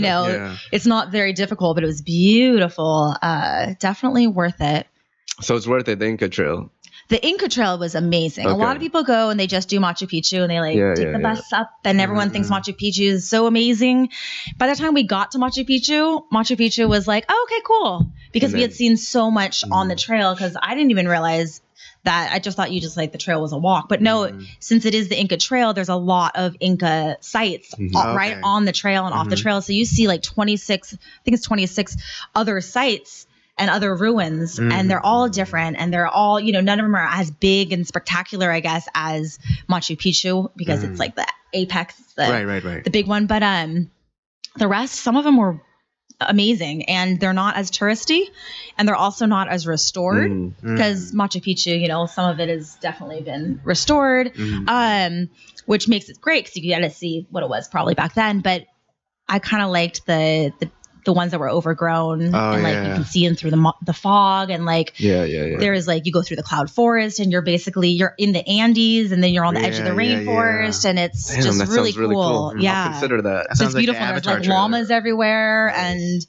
it's not very difficult, but it was beautiful. Definitely worth it. So it's worth it, the Inca Trail. The Inca Trail was amazing. Okay. A lot of people go and they just do Machu Picchu and they take the bus up, and everyone thinks Machu Picchu is so amazing. By the time we got to Machu Picchu was like, oh, okay, cool. Because we had seen so much on the trail, because I didn't even realize that. I just thought you just like the trail was a walk. But no, since it is the Inca Trail, there's a lot of Inca sites right on the trail and off the trail. So you see like 26 other sites and other ruins, and they're all different, and they're all, none of them are as big and spectacular, I guess, as Machu Picchu, because it's like the apex, the big one. But the rest, some of them were amazing, and they're not as touristy, and they're also not as restored, because Machu Picchu, some of it has definitely been restored, which makes it great because you get to see what it was probably back then. But I kind of liked the ones that were overgrown, you can see in through the fog, and there is you go through the cloud forest, and you're in the Andes, and then you're on the edge of the rainforest, and it's just really cool. Yeah, I'll consider that. So it's beautiful. There's llamas everywhere, and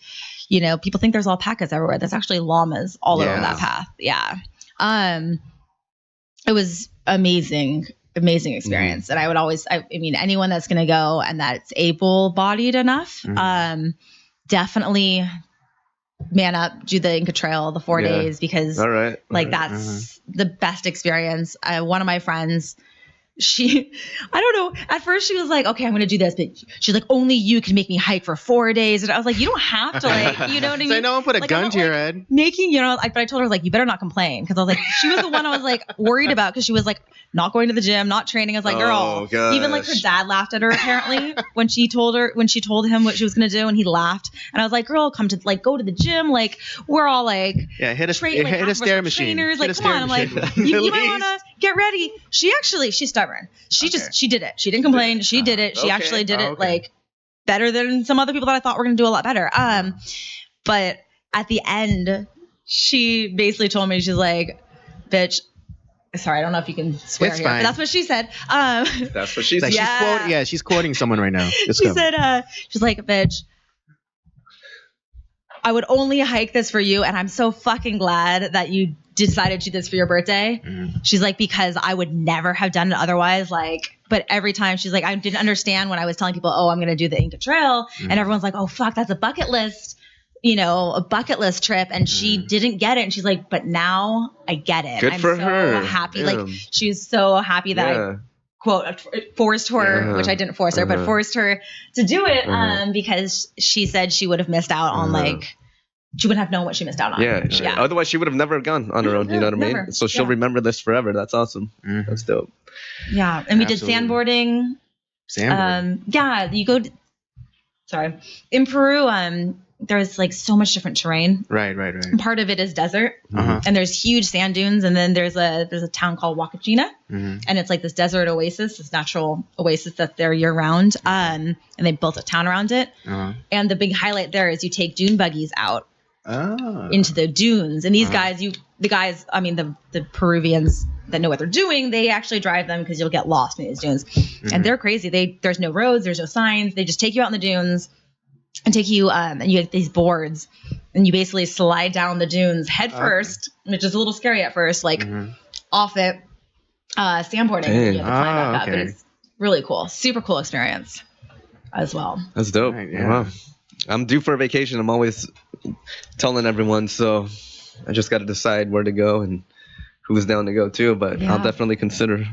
people think there's alpacas everywhere. There's actually llamas all over that path. Yeah, it was amazing experience, and I would always, anyone that's gonna go and that's able-bodied enough, definitely man up, do the Inca Trail, the 4 days, because that's the best experience. One of my friends, I don't know, at first she was like, okay, I'm going to do this, but she's like, only you can make me hike for 4 days. And I was like, you don't have to, you know what I mean? So no one put a gun to your head. Making, but I told her, you better not complain. Because I was like, she was the one I was worried about, because she was not going to the gym, not training. I was like, girl, even her dad laughed at her apparently when she told him what she was going to do, and he laughed. And I was like, girl, come to go to the gym. We're all hit a stair machine. Trainers, come on. I'm like, you might want to get ready. She's stubborn. She did it. She didn't complain. She did it. She actually did it better than some other people that I thought were going to do a lot better. But at the end, she basically told me, she's like, bitch, sorry, I don't know if you can swear here, but that's what she said. That's what she said. She's quoting someone right now. She said, she's like, bitch, I would only hike this for you, and I'm so fucking glad that you decided to do this for your birthday. She's like, because I would never have done it otherwise. But every time she's like, I didn't understand when I was telling people, oh, I'm going to do the Inca Trail. And everyone's like, oh, fuck, that's a bucket list, a bucket list trip, and she didn't get it. And she's like, but now I get it. Good for her. Happy. Yeah. Like, she's so happy that I, quote, forced her, which I didn't force her, but forced her to do it because she said she would have missed out on she wouldn't have known what she missed out on. Yeah. Otherwise, she would have never gone on her own. You know what I mean? Never. So she'll remember this forever. That's awesome. That's dope. Yeah. And we did sandboarding. Sandboarding. You go in Peru, there's like so much different terrain. Right. Part of it is desert, and there's huge sand dunes, and then there's a town called Huacachina, and it's like this desert oasis, this natural oasis that's there year round, and they built a town around it. And the big highlight there is you take dune buggies out into the dunes, and these guys, the Peruvians that know what they're doing, they actually drive them because you'll get lost in these dunes, and they're crazy. There's no roads, there's no signs, they just take you out in the dunes. And take you, and you get these boards, and you basically slide down the dunes head first, which is a little scary at first, like off it, sandboarding. And you have to climb back up, but it's really cool, super cool experience as well. That's dope. Right, Wow. I'm due for a vacation. I'm always telling everyone, so I just got to decide where to go and who's down to go too. But I'll definitely consider.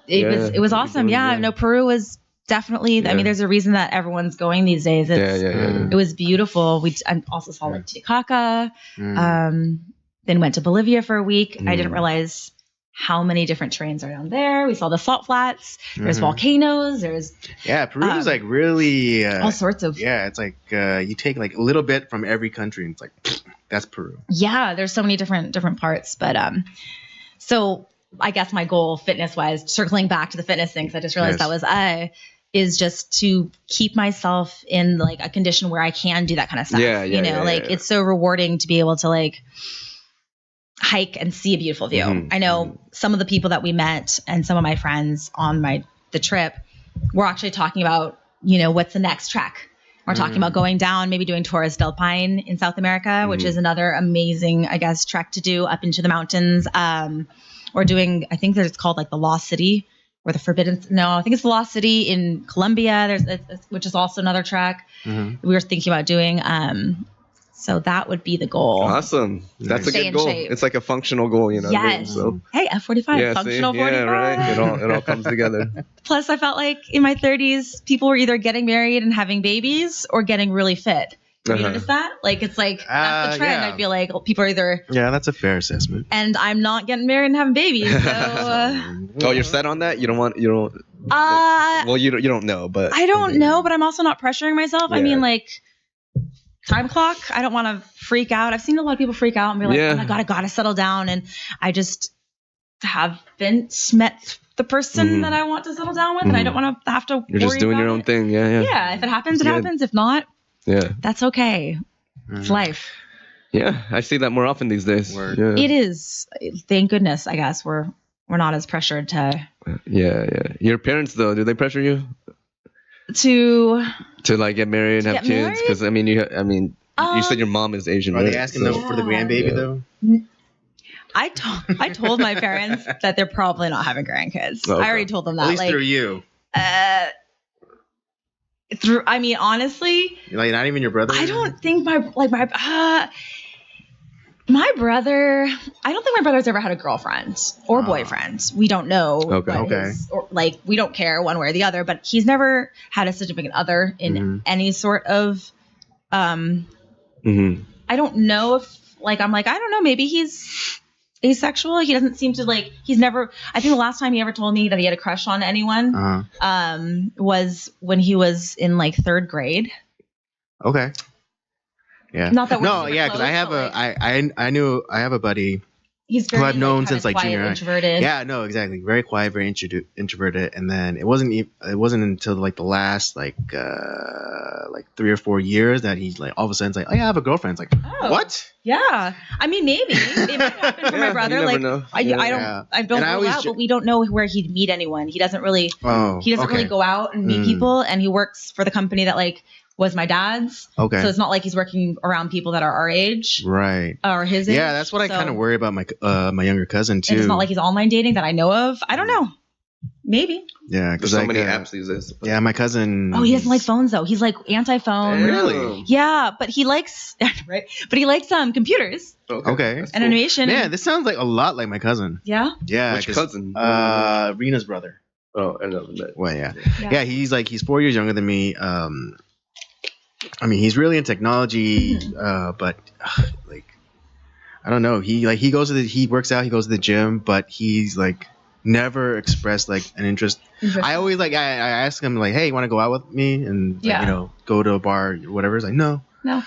It was awesome. No, Peru was. Definitely. I mean, there's a reason that everyone's going these days. It was beautiful. I also saw like Titicaca, then went to Bolivia for a week. I didn't realize how many different terrains are down there. We saw the salt flats. There's volcanoes. There's Peru is like really all sorts of it's like you take like a little bit from every country, and it's like that's Peru. Yeah, there's so many different parts, but so I guess my goal fitness wise, circling back to the fitness thing, because I just realized that was is just to keep myself in like a condition where I can do that kind of stuff. It's so rewarding to be able to like hike and see a beautiful view. I know some of the people that we met and some of my friends on the trip were actually talking about, what's the next trek. We're talking about going down, maybe doing Torres del Paine in South America, which is another amazing, I guess, trek to do up into the mountains. Or doing, I think it's called like the Lost City. Or I think it's the Lost City in Colombia. Which is also another trek we were thinking about doing. So that would be the goal. Awesome. That's a good goal. It's like a functional goal, Yes. So. Hey, F45, functional 45. Yeah, right. It all comes together. Plus, I felt like in my 30s, people were either getting married and having babies or getting really fit. You notice that? Like, it's like, that's the trend. I feel like people are either... Yeah, that's a fair assessment. And I'm not getting married and having babies, so... you're set on that? You don't... Well, you don't know, but... I don't know, but I'm also not pressuring myself. Yeah. I mean, like, time clock, I don't want to freak out. I've seen a lot of people freak out and be like, oh my God, I got to settle down. And I just haven't met the person that I want to settle down with, and I don't want to have to You're just doing your own thing, Yeah, if it happens, it happens. If not... Yeah, that's okay. It's life. Yeah, I see that more often these days. Yeah. It is. Thank goodness. I guess we're not as pressured to. Yeah. Your parents though, do they pressure you to like get married and have kids? Because you said your mom is Asian. Are they asking them for the grandbaby though? I told my parents that they're probably not having grandkids. Okay. I already told them that. At least through you. Honestly, like not even your brother. I don't think my brother. I don't think my brother's ever had a girlfriend or boyfriend. We don't know. Okay. We don't care one way or the other. But he's never had a significant other in any sort of. I don't know if I don't know. Maybe he's asexual. He doesn't seem to he's never, I think the last time he ever told me that he had a crush on anyone was when he was in third grade. Okay. Yeah. Not that no, yeah, because I have I have a buddy he's very, who I've known since quiet, junior high. Introverted. Yeah, no, exactly. Very quiet, very introverted, and then it wasn't until the last 3 or 4 years that he's all of a sudden oh yeah, I have a girlfriend. It's what? Yeah, I mean maybe it might happen for my brother. I don't rule out, but we don't know where he'd meet anyone. He doesn't really really go out and meet people, and he works for the company that was my dad's. Okay. So it's not like he's working around people that are our age. Right. Or his age. Yeah, that's what I kind of worry about my younger cousin too. And it's not like he's online dating that I know of. I don't know. Maybe. Yeah, There's so many apps these days. Yeah, my cousin. Oh, he doesn't like phones though. He's like anti-phone. Really? Yeah, but he likes right. But he likes computers. Okay. And animation. Man, this sounds like a lot like my cousin. Yeah. Yeah. Which cousin? Rena's brother. Oh, I never met. Well, yeah. He's 4 years younger than me. I mean, he's really in technology, but like, I don't know. He works out. He goes to the gym, but he's like never expressed like an interest. I always I ask him like, hey, you want to go out with me and like, go to a bar or whatever. He's like, no. Yeah.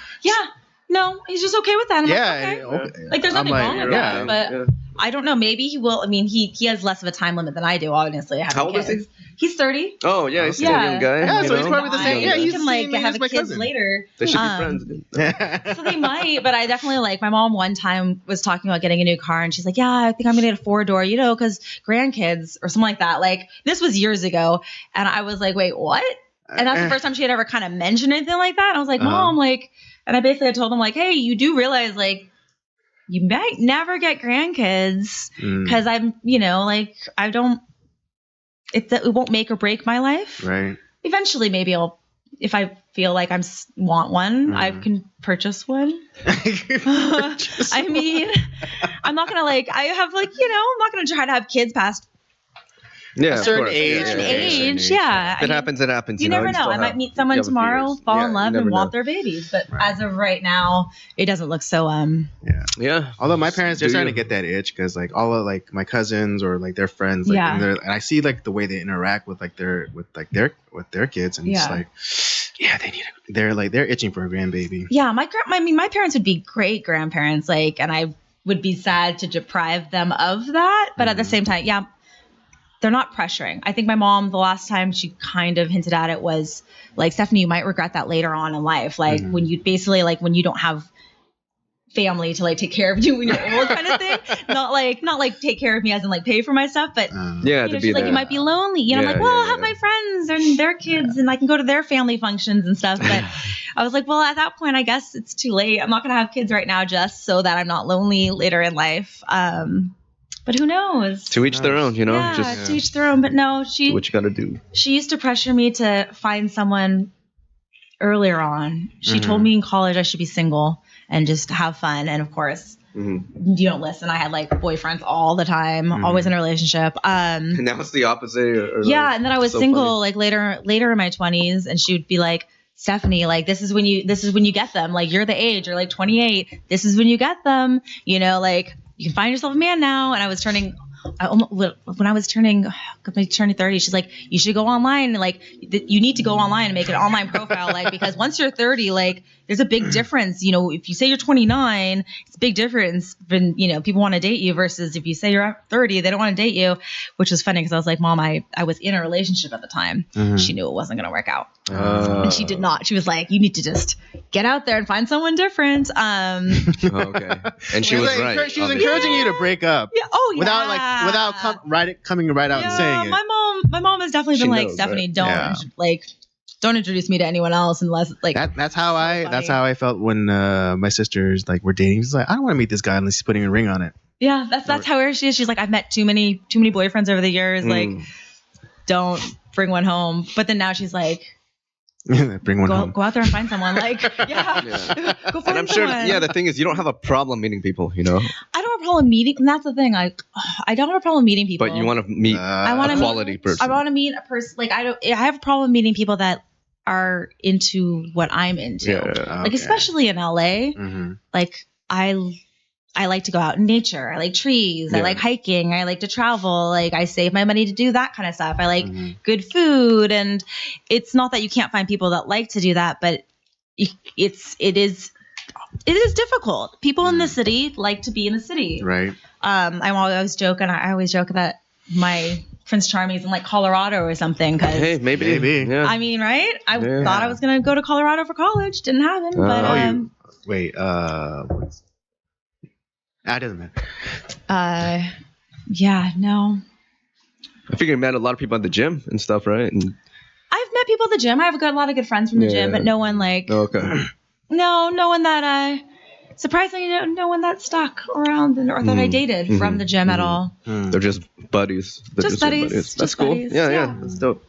No, he's just okay with that. I'm okay. Like there's nothing wrong with that, but I don't know. Maybe he will. I mean, he has less of a time limit than I do. Honestly, how old is he? He's 30. Oh yeah, he's still a young guy. Yeah, so he's probably the same. Yeah, he he's can like have kids later. They should be friends. So they might, but I definitely my mom one time was talking about getting a new car, and she's like, "Yeah, I think I'm gonna get a 4-door, because grandkids or something like that." Like this was years ago, and I was like, "Wait, what?" And that's the first time she had ever kind of mentioned anything like that. And I was like, "Mom, and I basically told them like, hey, you do realize you might never get grandkids because I'm, I don't. It won't make or break my life. Right. Eventually, maybe if I feel like I want one, I can purchase one. I mean, I'm not gonna I have I'm not gonna try to have kids past a certain age. Yeah. If it happens, it happens. You never know. I might meet someone tomorrow, fall in love, and want their babies. But as of right now, it doesn't look so. Yeah. Although my parents, they're starting to get that itch because all of my cousins or their friends, and I see the way they interact with their kids, and it's they're itching for a grandbaby. Yeah, my parents would be great grandparents, and I would be sad to deprive them of that. But at the same time, they're not pressuring. I think my mom, the last time she kind of hinted at it was Stephanie, you might regret that later on in life. When you basically when you don't have family to take care of you when you're old kind of thing. Not take care of me as in pay for my stuff, but she's you might be lonely. I'm I'll have my friends and their kids and I can go to their family functions and stuff. But I was well, at that point, I guess it's too late. I'm not going to have kids right now just so that I'm not lonely later in life. But who knows? To each their own, to each their own. But no, do what you got to do. She used to pressure me to find someone earlier on. She told me in college I should be single and just have fun. And of course, you don't listen. I had boyfriends all the time, always in a relationship. And now it's the opposite. And then I was single later in my 20s, and she would be like, Stephanie, this is when you get them. You're the age, you're 28. This is when you get them. You can find yourself a man now. And I was turning 30, she's like, you should go online. You need to go online and make an online profile. Because once you're 30, there's a big difference. If you say you're 29, it's a big difference when, people want to date you versus if you say you're 30, they don't want to date you, which was funny because I was like, Mom, I was in a relationship at the time. She knew it wasn't going to work out. And she did not. She was like, you need to just get out there and find someone different. Okay. And she was right. She was encouraging you to break up. Yeah. Oh, yeah. Without coming right out and saying it. My mom has definitely been Stephanie, don't introduce me to anyone else unless that's how I felt when my sisters were dating. She's like, I don't want to meet this guy unless he's putting a ring on it. Yeah, that's how she is. She's like, I've met too many boyfriends over the years. Don't bring one home. But then now she's like, bring one home. Go out there and find someone. Go find and I'm someone. Sure. The thing is, you don't have a problem meeting people. I don't have a problem meeting. And that's the thing. I don't have a problem meeting people. But you want to meet a quality person. I want to meet a person. I have a problem meeting people that are into what I'm into. Especially in LA. I like to go out in nature. I like trees. I like hiking. I like to travel. I save my money to do that kind of stuff. I like good food. And it's not that you can't find people that like to do that, but it is difficult. People in the city like to be in the city. Right. I always joke that my Prince Charming is in Colorado or something. Hey, maybe. Yeah. I mean, right? I thought I was going to go to Colorado for college. Didn't happen. That doesn't matter. No. I figure you met a lot of people at the gym and stuff, right? I've met people at the gym. I have a lot of good friends from the gym, but no one okay. No one that surprisingly, no one that stuck around or that I dated from the gym at all. They're just buddies. Just buddies. That's cool. Buddies. Yeah, that's dope.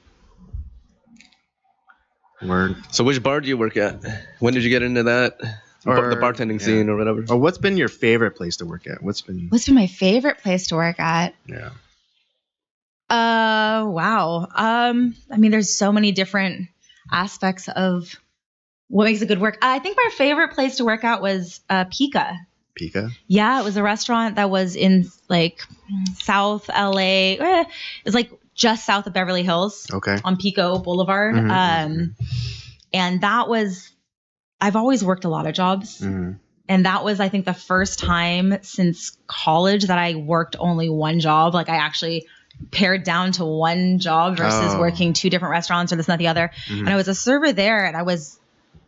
Word. So which bar do you work at? When did you get into that? Or the bartending scene or whatever? Or what's been your favorite place to work at? What's been my favorite place to work at? Yeah. Wow. I mean, there's so many different aspects of what makes a good work. I think my favorite place to work at was Pika. Pika? Yeah, it was a restaurant that was in like South LA. It was like just south of Beverly Hills. Okay. On Pico Boulevard. And that was, I've always worked a lot of jobs. And that was, I think, the first time since college that I worked only one job. Like I actually pared down to one job versus working two different restaurants or this and that, the other. And I was a server there, and I was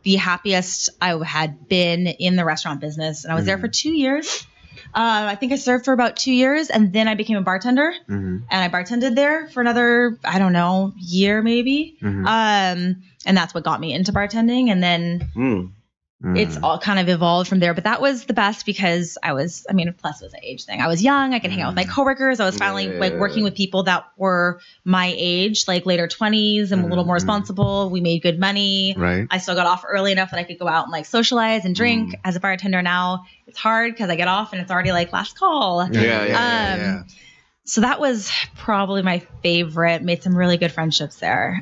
the happiest I had been in the restaurant business. And I was there for 2 years. I think I served for about 2 years, and then I became a bartender, and I bartended there for another, I don't know, year maybe. And that's what got me into bartending. And then it's all kind of evolved from there. But that was the best because plus it was an age thing. I was young. I could hang out with my coworkers. I was finally working with people that were my age, like later 20s and a little more responsible. We made good money. Right. I still got off early enough that I could go out and like socialize and drink. As a bartender now, it's hard because I get off and it's already like last call. Yeah. So that was probably my favorite. Made some really good friendships there.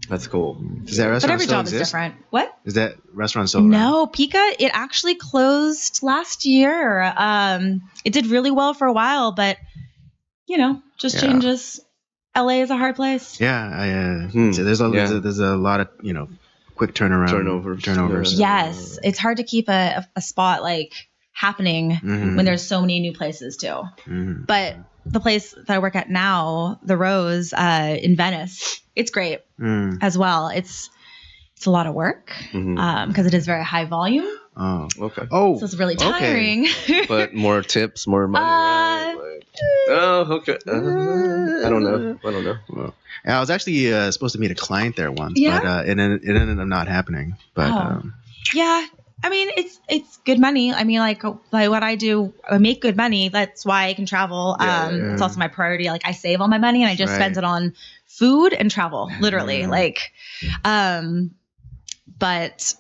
That's cool. Is that restaurant but every still job exist? is different. What? Is that restaurant still No, Pika, it actually closed last year. It did really well for a while, but changes. LA is a hard place. Yeah. There's a lot of, quick turnovers. Yes. It's hard to keep a spot like happening when there's so many new places too. But the place that I work at now, the Rose in Venice, it's great as well. It's a lot of work because it is very high volume. Oh, okay. Oh, so it's really tiring. Okay. But more tips, more money. Right? Okay. I don't know. Well, I was actually supposed to meet a client there once, yeah? but it ended up not happening. But yeah. I mean, it's good money. I mean, like what I do, I make good money. That's why I can travel. It's also my priority. Like I save all my money and I just spend it on food and travel, literally. But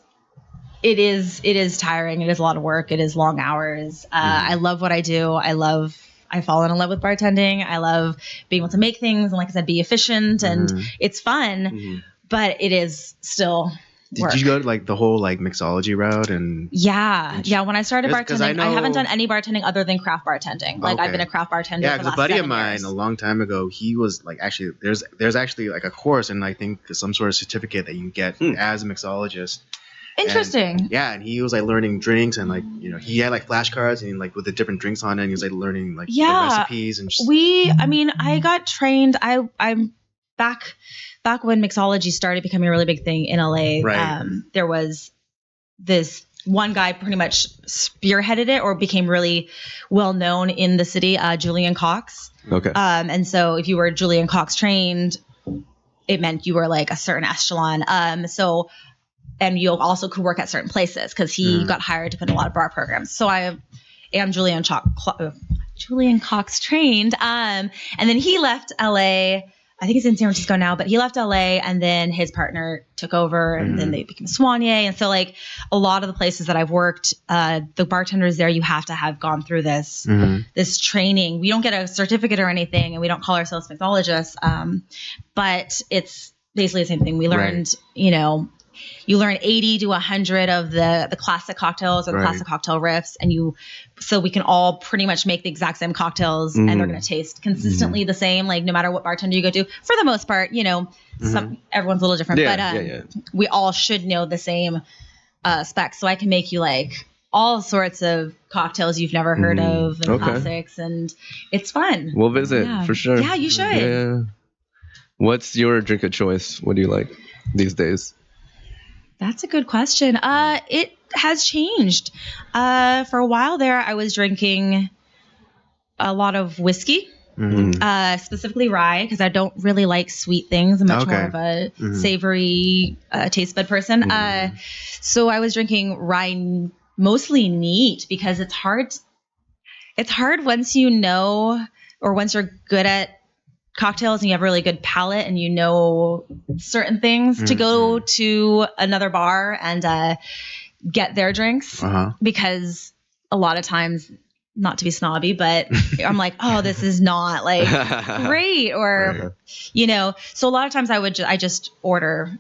it is tiring. It is a lot of work. It is long hours. I love what I do. I fall in love with bartending. I love being able to make things and, like I said, be efficient, and it's fun. But it is still work. Did you go to like the whole like mixology route? And yeah. When I started bartending, I haven't done any bartending other than craft bartending. Like I've been a craft bartender. Yeah, because a buddy of mine a long time ago, he was like, actually, there's actually like a course and I think some sort of certificate that you get as a mixologist. Interesting. And he was like learning drinks and like, he had like flashcards and like with the different drinks on it, and he was like learning like the recipes and just. I got trained. I'm back when mixology started becoming a really big thing in LA. Right. There was this one guy pretty much spearheaded it or became really well known in the city, Julian Cox. Okay. And so if you were Julian Cox trained, it meant you were like a certain echelon. And you also could work at certain places because he got hired to put in a lot of bar programs. So I am Julian Cox trained. And then he left LA. I think he's in San Francisco now, but he left LA and then his partner took over and then they became Soignier. And so like a lot of the places that I've worked, the bartenders there, you have to have gone through this training. We don't get a certificate or anything and we don't call ourselves mixologists. But it's basically the same thing. We learned, you learn 80 to 100 of the classic cocktails or the classic cocktail riffs, so we can all pretty much make the exact same cocktails and they're going to taste consistently the same, like no matter what bartender you go to. For the most part, everyone's a little different, but we all should know the same specs. So I can make you like all sorts of cocktails you've never heard of and classics, and it's fun. We'll visit for sure. Yeah, you should. Yeah. What's your drink of choice? What do you like these days? That's a good question. It has changed. For a while there, I was drinking a lot of whiskey, specifically rye, because I don't really like sweet things. I'm much more of a savory taste bud person. So I was drinking rye, mostly neat, because it's hard once you know or once you're good at cocktails and you have a really good palate and you know certain things, to go to another bar and get their drinks, because a lot of times, not to be snobby, but I'm like, oh, this is not like great, or so a lot of times I just order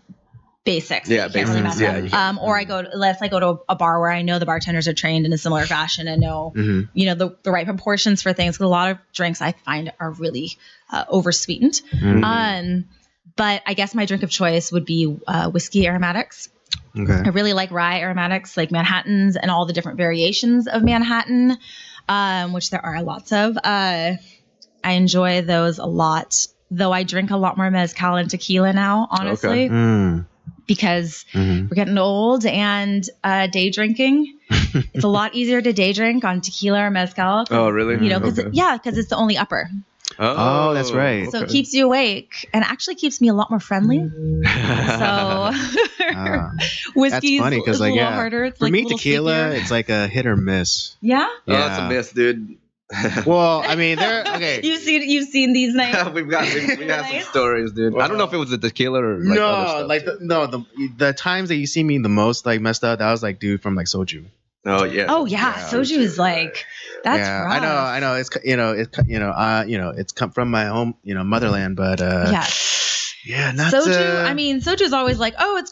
basics. Yeah, basics. Or let's go to a bar where I know the bartenders are trained in a similar fashion and know, the right proportions for things. 'Cause a lot of drinks I find are really oversweetened. But I guess my drink of choice would be whiskey aromatics. Okay. I really like rye aromatics, like Manhattans and all the different variations of Manhattan, which there are lots of. I enjoy those a lot, though I drink a lot more mezcal and tequila now, honestly. Okay. Because we're getting old, and day drinking, it's a lot easier to day drink on tequila or mezcal. Oh, really? Because it's the only upper. Oh, that's right. So it keeps you awake and actually keeps me a lot more friendly. So whiskey's funny, a little harder. It's for like me, a little tequila, sweeter. it's like a hit or miss. Yeah? Oh, that's a miss, dude. Well, I mean, okay. You've seen these nights. we have some stories, dude. Well, I don't know if it was the tequila or like other stuff. The times that you see me the most like messed up, that was like dude from like soju. Oh yeah. Soju is like that's rough. I know. It's come from my home, motherland, but not soju. Soju is always like, oh, it's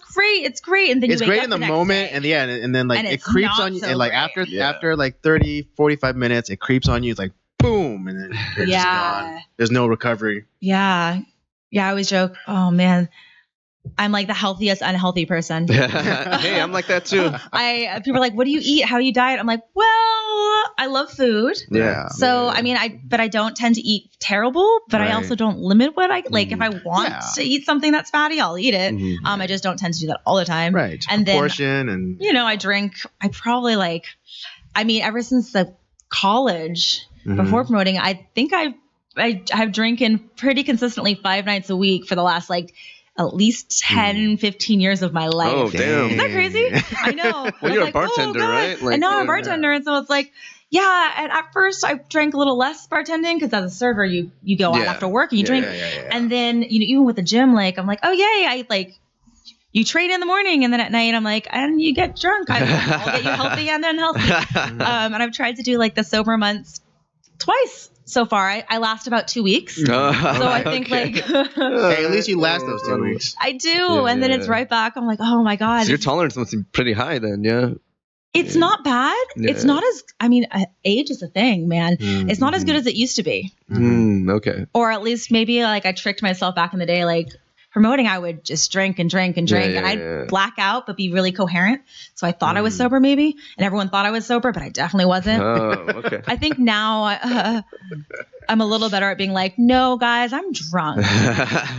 great, and then it's you wake great up in the next moment, day. and then like And it creeps on you, so and like great. after like 30, 45 minutes, it creeps on you. It's like boom, and then you're just gone. There's no recovery. Yeah. I always joke, oh man, I'm like the healthiest unhealthy person. Hey, I'm like that too. People are like, what do you eat? How do you diet? I'm like, well, I love food. Yeah. So I don't tend to eat terrible, but I also don't limit what I like. If I want to eat something that's fatty, I'll eat it. I just don't tend to do that all the time. Right. And portion and I drink. I probably ever since the college before promoting, I think I've drinking pretty consistently 5 nights a week for the last at least 10, 15 years of my life. Oh, damn. Isn't that crazy? I know. Well, you're a bartender, right? And now I'm a bartender. And so it's like, and at first I drank a little less bartending because as a server, you go out after work and you drink. And then, even with the gym, I'm like, oh, yay. You train in the morning and then at night I'm like, and you get drunk. I'll get you healthy and unhealthy. And I've tried to do the sober months twice. So far, I last about 2 weeks. So I think hey, at least you last those 2 weeks. I do, and then it's right back. I'm like, oh my god. So your tolerance must be pretty high then, yeah. It's not bad. Yeah. It's not as age is a thing, man. It's not as good as it used to be. Okay. Or at least maybe I tricked myself back in the day, promoting, I would just drink and I'd black out but be really coherent. So I thought I was sober maybe, and everyone thought I was sober, but I definitely wasn't. Oh, okay. I think now I'm a little better at being like, no, guys, I'm drunk.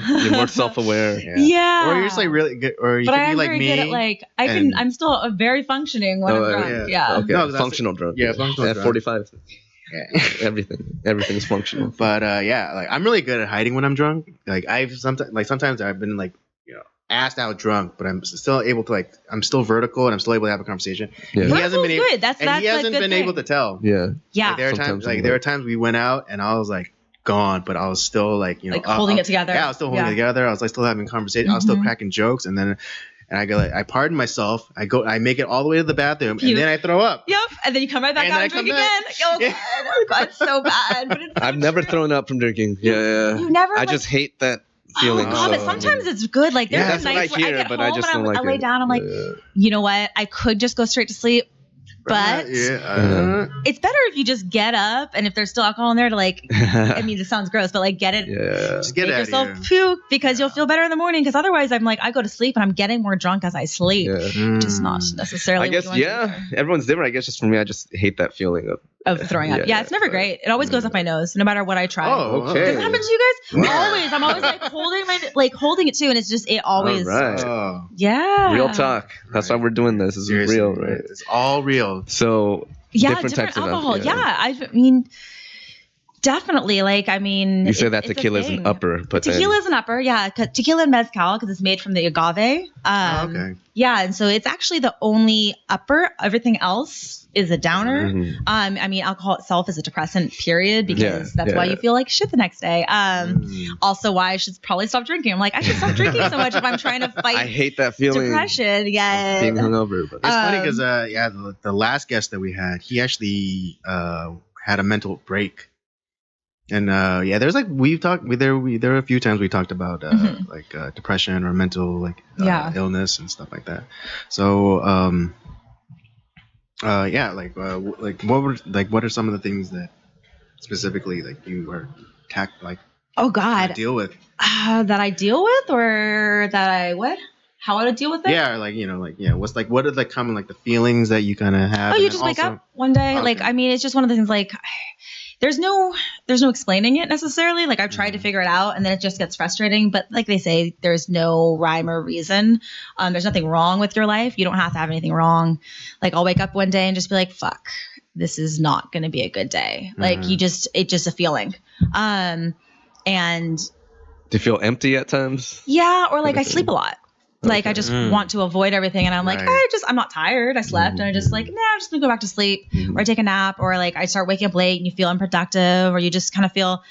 You're more self-aware. Yeah. Or you're just really good, or you can be like me. Good at I'm still very functioning when I'm drunk. Yeah. Okay. No, functional drunk. Yeah, functional drunk. At 45. Yeah. Everything's functional. But I'm really good at hiding when I'm drunk. Sometimes I've been assed out drunk, but I'm still able to I'm still vertical and I'm still able to have a conversation. Yeah. He hasn't been good. That's he hasn't been able to tell. Yeah. Yeah. There are times we went out and I was gone, but I was still holding it together. Yeah, I was still holding it together. I was still having conversation. I was still cracking jokes, and then. And I go I pardon myself. I make it all the way to the bathroom, and then I throw up. Yep. And then you come right back out and drink again. Oh God, it's so bad. But I've never thrown up from drinking. Yeah. You never. I just hate that feeling. Oh God, but sometimes it's good. There's nights where I get home and I lay down. I'm like, you know what? I could just go straight to sleep. But it's better if you just get up, and if there's still alcohol in there to this sounds gross, but get it. Yeah. Just get make yourself puke because you'll feel better in the morning. Because otherwise, I'm I go to sleep and I'm getting more drunk as I sleep. Yeah. Just not necessarily. I guess everyone's different. I guess just for me, I just hate that feeling of throwing up. Yeah, it's never great. It always goes up my nose, no matter what I try. Oh, okay. Does it happen to you guys? Wow. Always. I'm always holding it too, and it's just always. All right. Yeah. Real talk. That's why we're doing this. This is real, right? It's all real. So different types alcohol. of Yeah. Definitely. Like, I mean, you say that tequila is an upper, but tequila is an upper. Yeah. Tequila and mezcal, because it's made from the agave. Okay. Yeah. And so it's actually the only upper. Everything else is a downer. Mm-hmm. I mean, alcohol itself is a depressant, period, because that's why you feel like shit the next day. Also why I should probably stop drinking. I'm like, I should stop drinking so much if I'm trying to fight I hate that feeling. Depression. Yeah. Being hungover. But it's funny because, the last guest that we had, he actually had a mental break. And there's like there were a few times we talked about depression or mental illness and stuff like that. So what are some of the things that specifically like you are deal with? That I deal with, or that I what? How would I deal with it? Yeah, what are the common the feelings that you kind of have? Oh, you just wake up one day. Okay. Like, I mean, it's just one of the things like. There's no explaining it necessarily. Like I've tried to figure it out and then it just gets frustrating. But like they say, there's no rhyme or reason. There's nothing wrong with your life. You don't have to have anything wrong. Like I'll wake up one day and just be like, fuck, this is not going to be a good day. Like it's just a feeling. And do you feel empty at times? Yeah. Or like I sleep a lot. Like I just want to avoid everything, and I'm like, I'm not tired. I slept, and I just like, I'm just gonna go back to sleep, or I take a nap, or like I start waking up late, and you feel unproductive, or you just kind of feel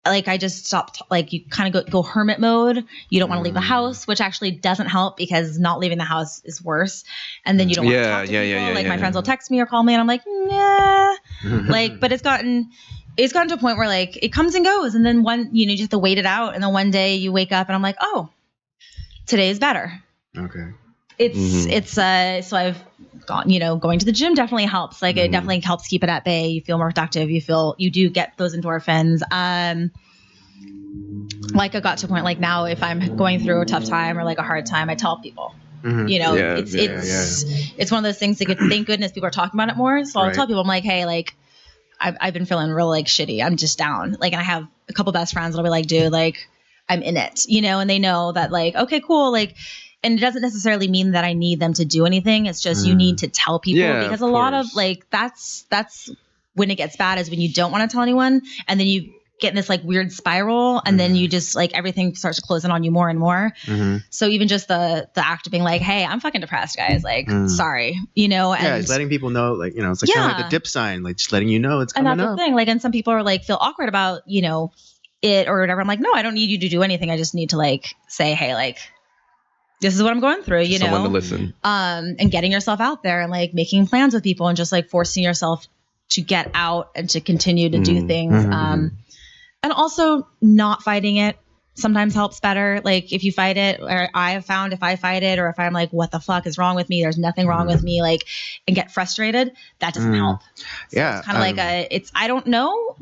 like I just stopped. Like you kind of go hermit mode. You don't want to leave the house, which actually doesn't help because not leaving the house is worse. And then you don't want to talk to people. Like my friends will text me or call me, and I'm like, nah. Like, but it's gotten to a point where like it comes and goes, and then you just have to wait it out, and then one day you wake up, and I'm like, oh. Today is better. Okay. It's so I've gone, going to the gym definitely helps. Like it definitely helps keep it at bay. You feel more productive. You do get those endorphins. Like I got to a point like now, if I'm going through a tough time or like a hard time, I tell people, it's one of those things that thank goodness people are talking about it more. So I'll tell people, I'm like, hey, like I've been feeling real like shitty. I'm just down. Like, and I have a couple best friends that'll be like, dude, like, I'm in it, and they know that like, okay, cool. Like, and it doesn't necessarily mean that I need them to do anything. It's just, you need to tell people because a lot of like, that's when it gets bad is when you don't want to tell anyone. And then you get in this like weird spiral and then you just like, everything starts to close in on you more and more. So even just the act of being like, hey, I'm fucking depressed, guys. Like, sorry, and it's letting people know, like, it's like kind of like the dip sign, like just letting you know it's coming up. And that's the thing. Like, and some people are like, feel awkward about, it or whatever. I'm like, no, I don't need you to do anything. I just need to like say, hey, like this is what I'm going through, Someone to listen. And getting yourself out there and like making plans with people and just like forcing yourself to get out and to continue to do things. And also not fighting it sometimes helps better. Like if you fight it, or I have found if I fight it, or if I'm like, what the fuck is wrong with me? There's nothing wrong with me. Like, and get frustrated, that doesn't help. So it's kind of like I don't know.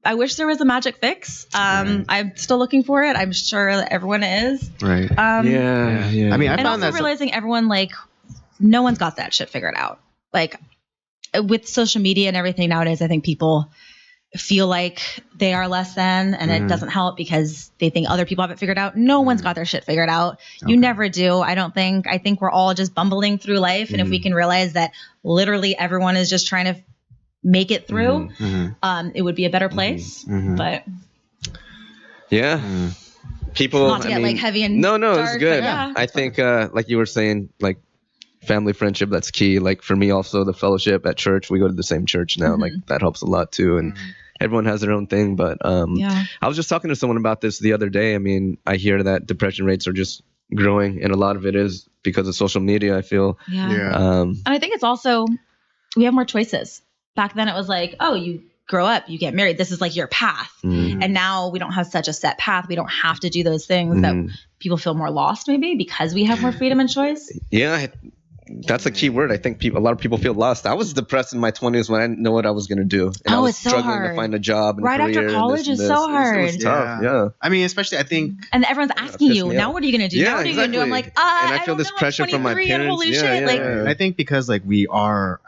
I wish there was a magic fix. I'm still looking for it. I'm sure that everyone is. Right. I mean, I found that realizing everyone, like, no one's got that shit figured out. Like with social media and everything nowadays, I think people feel like they are less than, and it doesn't help because they think other people have it figured out. No one's got their shit figured out. You never do. I don't think. I think we're all just bumbling through life. And if we can realize that literally everyone is just trying to make it through, it would be a better place. But people not to get like heavy and no dark, it's good. I think like you were saying, like family friendship, that's key. Like for me also, the fellowship at church, we go to the same church now, like that helps a lot too. And everyone has their own thing, but I was just talking to someone about this the other day. I mean, I hear that depression rates are just growing, and a lot of it is because of social media, I feel. And I think it's also we have more choices. Back then it was like, oh, you grow up, you get married. This is like your path. And now we don't have such a set path. We don't have to do those things that people feel more lost maybe because we have more freedom and choice. Yeah, that's a key word. I think a lot of people feel lost. I was depressed in my 20s when I didn't know what I was going to do. And I was struggling to find a job and right after college is so hard. It was tough. I mean, especially I think. And everyone's asking you, now what are you going to do? Now what are you going to do? I'm like, and I feel this pressure from my parents. Holy shit. Like, I think because like we are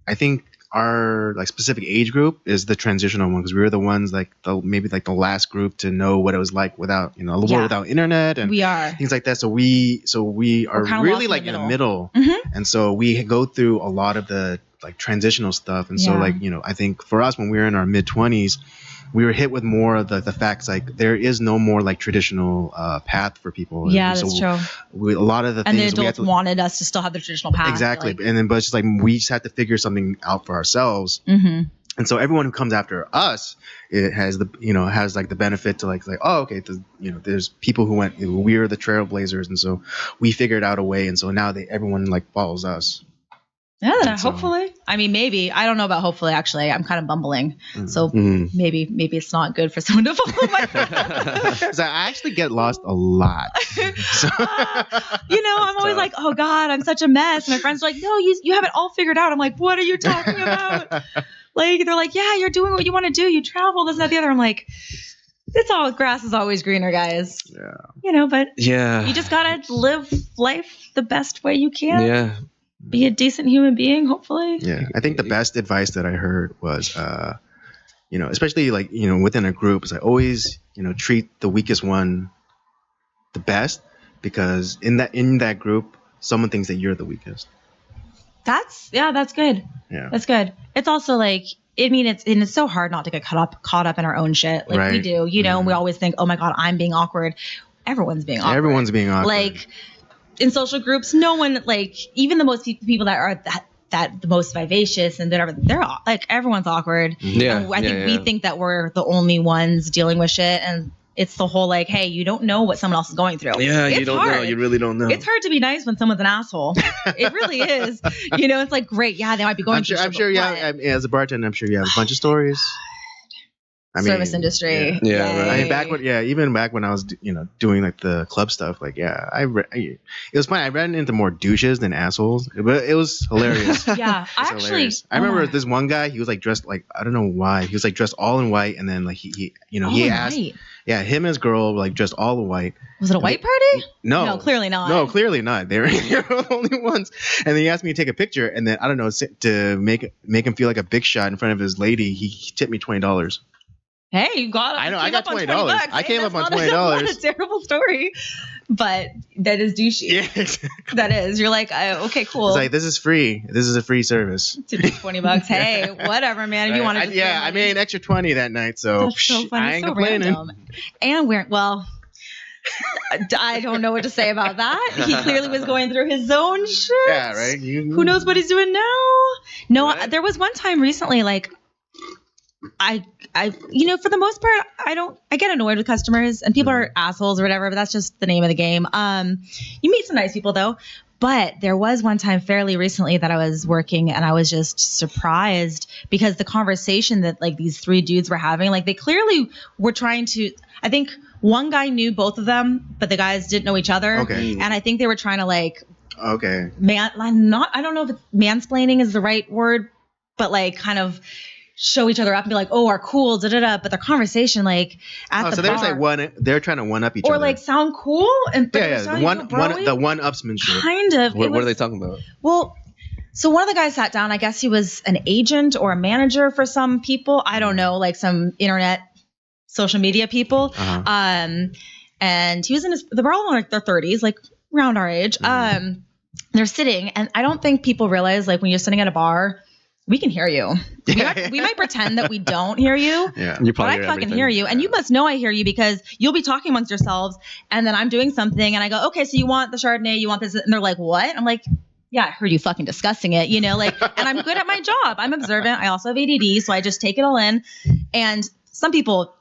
I think our like specific age group is the transitional one because we were the ones like maybe the last group to know what it was like without a world without internet and things like that. So we are really like in the middle, and so we go through a lot of the like transitional stuff. And so like, I think for us, when we were in our mid-20s, we were hit with more of the facts, like there is no more like traditional path for people. Yeah, that's true. A lot of the and things the adults wanted us to still have the traditional path. Exactly. And then, but it's just like, we just had to figure something out for ourselves. Mm-hmm. And so everyone who comes after us, it has has like the benefit to like, oh, okay, there's people who went, we're the trailblazers. And so we figured out a way. And so now everyone like follows us. Yeah, hopefully. I mean, maybe. I don't know about hopefully, actually. I'm kind of bumbling. Mm-hmm. So maybe it's not good for someone to follow my path. So I actually get lost a lot. I'm always like, oh God, I'm such a mess. And my friends are like, no, you have it all figured out. I'm like, what are you talking about? Like, they're like, yeah, you're doing what you want to do. You travel, this, that, the other. I'm like, grass is always greener, guys. Yeah. But you just got to live life the best way you can. Yeah. Be a decent human being, hopefully. Yeah. I think the best advice that I heard was, especially like, within a group, is I always, treat the weakest one the best, because in that group, someone thinks that you're the weakest. That's good. Yeah. That's good. It's also like, it's so hard not to get caught up in our own shit. Like we do, and we always think, oh my God, I'm being awkward. Everyone's being awkward. Everyone's being awkward. Like in social groups, no one, like even the most people that are that the most vivacious and whatever, they're like, everyone's awkward. Yeah. And I think we think that we're the only ones dealing with shit. And it's the whole like, hey, you don't know what someone else is going through. Yeah, you don't know. You really don't know. It's hard to be nice when someone's an asshole. It really is. It's like, great. Yeah, they might be going through shit. I'm sure, as a bartender, I'm sure you have a bunch of stories. Service industry. Yeah, right. Even back when I was, doing like the club stuff, like, it was funny. I ran into more douches than assholes, but it was hilarious. Yeah, I remember this one guy. He was like dressed like, I don't know why. He was like dressed all in white, and then like he asked, him and his girl were like dressed all in white. Was it a white party? No, clearly not. No, clearly not. They were the only ones. And then he asked me to take a picture, and then I don't know, to make him feel like a big shot in front of his lady, he tipped me $20. Hey, you got it. I know. I got $20. I came up on $20. That's not a terrible story, but that is douchey. Yeah, exactly. That is. You're like, okay, cool. It's like, this is free. This is a free service. Tip me $20. Hey, whatever, man. If you want to, I made an extra 20 that night, so, that's so funny. I ain't complaining. Random. And I don't know what to say about that. He clearly was going through his own shit. Yeah, right. Who knows what he's doing now? No, right? There was one time recently, like, I for the most part, I get annoyed with customers and people are assholes or whatever, but that's just the name of the game. You meet some nice people though, but there was one time fairly recently that I was working and I was just surprised because the conversation that like these three dudes were having, like they clearly were trying to, I think one guy knew both of them, but the guys didn't know each other. Okay. And I think they were trying to like, I don't know if mansplaining is the right word, but like kind of show each other up and be like, oh, our cool, da-da-da. But their conversation, like, at the bar. They're trying to one-up each other. Or, like, sound cool. And the one-upsmanship. Kind of. What are they talking about? Well, so one of the guys sat down. I guess he was an agent or a manager for some people. I don't know, like some internet social media people. Uh-huh. And he was they were all in like their 30s, like around our age. They're sitting, and I don't think people realize, like, when you're sitting at a bar, we can hear you. We might pretend that we don't hear you, but I fucking hear you. And you must know I hear you because you'll be talking amongst yourselves and then I'm doing something and I go, okay, so you want the Chardonnay, you want this. And they're like, what? I'm like, yeah, I heard you fucking discussing it, like, and I'm good at my job. I'm observant. I also have ADD, so I just take it all in. And some people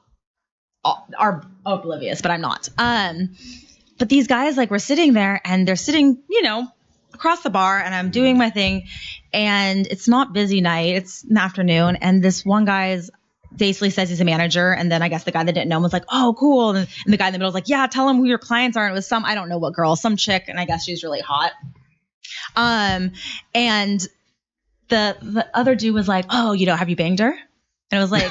are oblivious, but I'm not. But these guys, like, were sitting there and they're sitting, across the bar and I'm doing my thing and it's not busy night. It's an afternoon. And this one guy basically says he's a manager. And then I guess the guy that didn't know him was like, oh, cool. And the guy in the middle was like, yeah, tell him who your clients are. And it was I don't know what girl, some chick. And I guess she's really hot. And the other dude was like, oh, have you banged her? And I was like,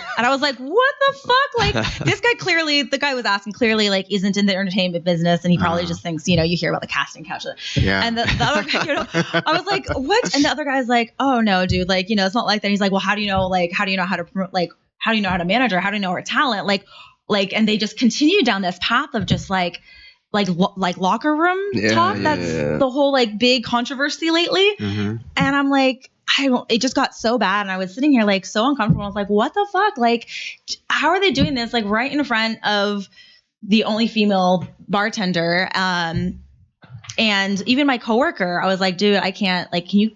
what the fuck? Like, this guy clearly, the guy was asking clearly, like, isn't in the entertainment business. And he probably just thinks, you hear about the casting couch. Yeah. And the other guy, I was like, what? And the other guy's like, oh, no, dude. Like, it's not like that. He's like, well, how do you know how to promote, like, how do you know how to manage her? How do you know her talent? Like, and they just continue down this path of just like locker room talk. That's the whole, like, big controversy lately. Mm-hmm. And I'm like, it just got so bad. And I was sitting here like so uncomfortable. I was like, what the fuck? Like, how are they doing this? Like right in front of the only female bartender. And even my coworker, I was like, dude, I can't, like, can you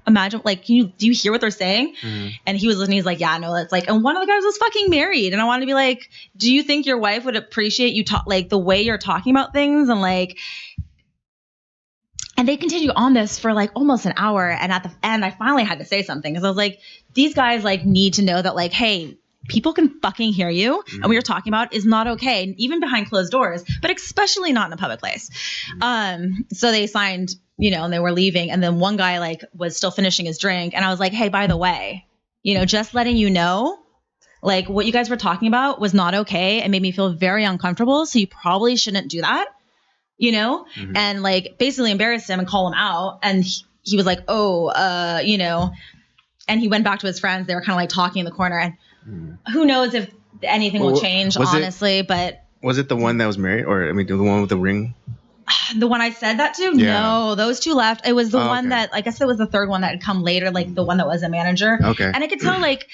imagine, like, do you hear what they're saying? And he was listening. He's like, yeah, no, it's like, and one of the guys was fucking married. And I wanted to be like, do you think your wife would appreciate you like the way you're talking about things? And like, and they continued on this for like almost an hour. And at the end, I finally had to say something because I was like, these guys like need to know that like, hey, people can fucking hear you. And what you're talking about is not okay, even behind closed doors, but especially not in a public place. So they signed, you know, and they were leaving. And then one guy like was still finishing his drink. And I was like, hey, by the way, you know, just letting you know, like what you guys were talking about was not okay. It made me feel very uncomfortable. So you probably shouldn't do that, you know, and like basically embarrassed him and call him out. And he was like, oh, you know, and he went back to his friends. They were kind of like talking in the corner, and who knows if anything will change, honestly. But was it the one that was married, or I mean, the one with the ring? The one I said that to? Yeah. No, those two left. It was the one that, like I said, was the third one that had come later, like the one that was a manager. Okay. And I could tell, like,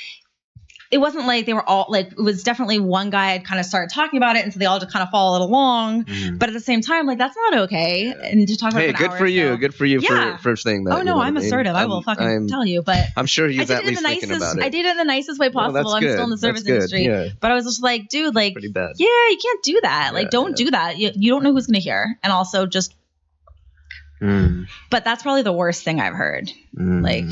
it wasn't like they were all, like, it was definitely one guy had kind of started talking about it, and so they all just kind of followed along. But at the same time, like, that's not okay. And to talk about good for you. Good for you for saying that. Oh, no, I'm assertive. I will fucking tell you. But I'm sure he's at least thinking about it. I did it in the nicest way possible. I'm still in the service industry. Yeah. But I was just like, dude, like, pretty bad. Yeah, you can't do that. Like, don't do that. You don't know who's going to hear. And also just, but that's probably the worst thing I've heard, like,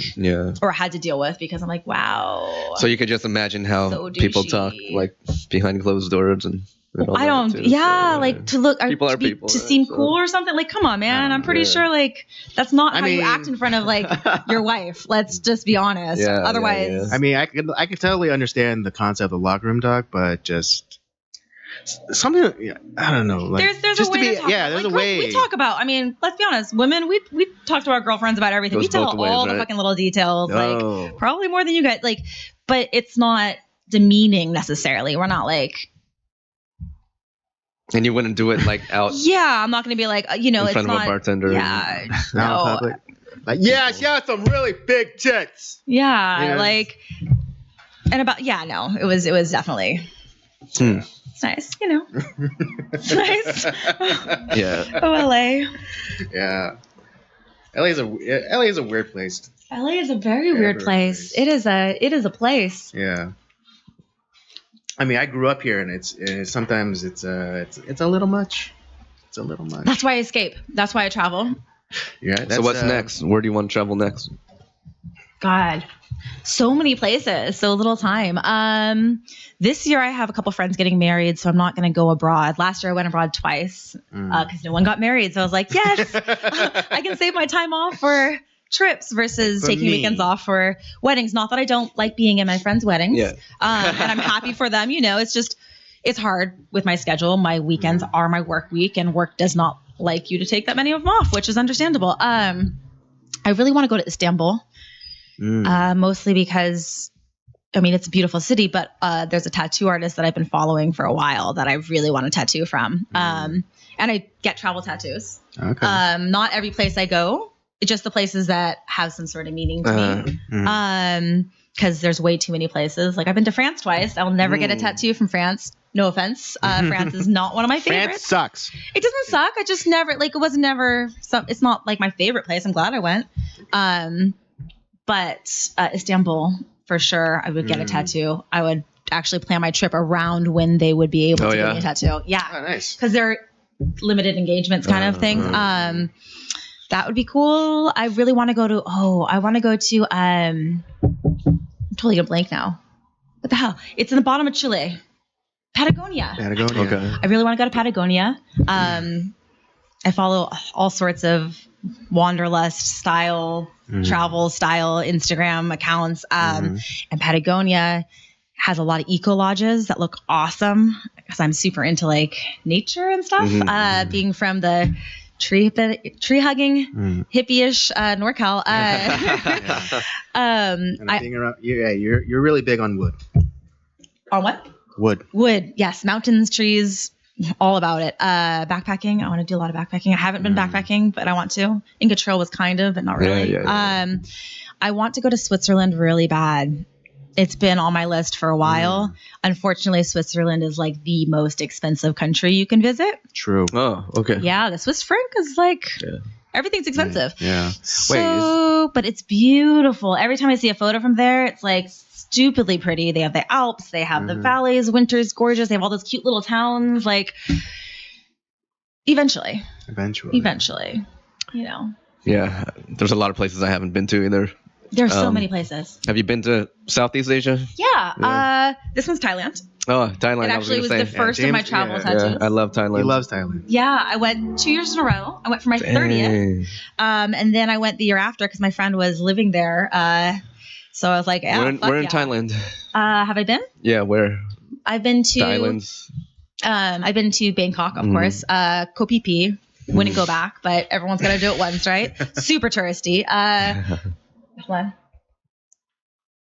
or had to deal with, because I'm like, wow. So you could just imagine how people talk, like, behind closed doors and I don't, too, like to look, people are people, to seem cool or something. Like, come on, man. I'm pretty sure, like, that's not how you act in front of, like, your wife. Let's just be honest. Otherwise, I mean, I could totally understand the concept of locker room talk, but just something, I don't know. Like, there's just a way to talk. Yeah, there's like, a way. We talk about, I mean, let's be honest, women, we talk to our girlfriends about everything. We tell all the fucking little details, like, probably more than you get, like, but it's not demeaning necessarily. We're not like. And you wouldn't do it like out. Yeah, I'm not going to be like, you know, in it's front not. Of a bartender. Yeah, no. Like, yeah, she had some really big tits. Yeah, like, and about, no, it was definitely. It's nice, you know. It's nice. Yeah. Oh, LA. Yeah. LA is a weird place. LA is a very weird place. It is a place. Yeah. I mean, I grew up here, and it's sometimes it's a little much. It's a little much. That's why I escape. That's why I travel. Yeah. So what's next? Where do you want to travel next? God, so many places, so little time. This year I have a couple friends getting married, so I'm not going to go abroad. Last year I went abroad twice because no one got married. So I was like, yes, I can save my time off for trips versus taking weekends off for weddings. Not that I don't like being in my friends' weddings. And I'm happy for them. You know, it's hard with my schedule. My weekends are my work week, and work does not like you to take that many of them off, which is understandable. I really want to go to Istanbul, mostly because, I mean, it's a beautiful city, but there's a tattoo artist that I've been following for a while that I really want a tattoo from. And I get travel tattoos. Okay. Not every place I go. Just the places that have some sort of meaning to me. Because there's way too many places. Like, I've been to France twice. I'll never get a tattoo from France. No offense. France is not one of my favorites. France sucks. It doesn't suck. I just never, like, it was never, it's not like my favorite place. I'm glad I went. But Istanbul, for sure, I would get a tattoo. I would actually plan my trip around when they would be able to get me a tattoo. Yeah. Oh, nice. Because they're limited engagements kind of things. That would be cool. I really want to go to, I'm totally gonna blank now. What the hell? It's in the bottom of Chile. Patagonia. Okay. I really want to go to Patagonia. I follow all sorts of wanderlust style, travel style Instagram accounts. And Patagonia has a lot of eco lodges that look awesome because I'm super into like nature and stuff. Being from the tree hugging hippie-ish NorCal. And I think around, you're really big on wood. On what? Wood. Wood, yes. Mountains, trees, all about it. Backpacking. I want to do a lot of backpacking. I haven't been backpacking, but I want to. Inca Trail was kind of, but not really. I want to go to Switzerland really bad. It's been on my list for a while. Unfortunately, Switzerland is like the most expensive country you can visit. True. Oh, okay. Yeah, the Swiss franc is like everything's expensive. Yeah. So, but it's beautiful. Every time I see a photo from there, it's like stupidly pretty. They have the Alps, they have the valleys, winter's gorgeous. They have all those cute little towns. Like, eventually, you know. Yeah, there's a lot of places I haven't been to either. There's so many places. Have you been to Southeast Asia? Yeah. This one's Thailand. Oh, Thailand. It actually was the first of my travel tattoos. Yeah, I love Thailand. He loves Thailand. Yeah, I went 2 years in a row. I went for my 30th. And then I went the year after because my friend was living there. So I was like, yeah, we're in Thailand. Have I been? Yeah, where? I've been to Islands. I've been to Bangkok, of course. Koh Phi Phi. Wouldn't go back, but everyone's got to do it once, right? Super touristy. Hold on.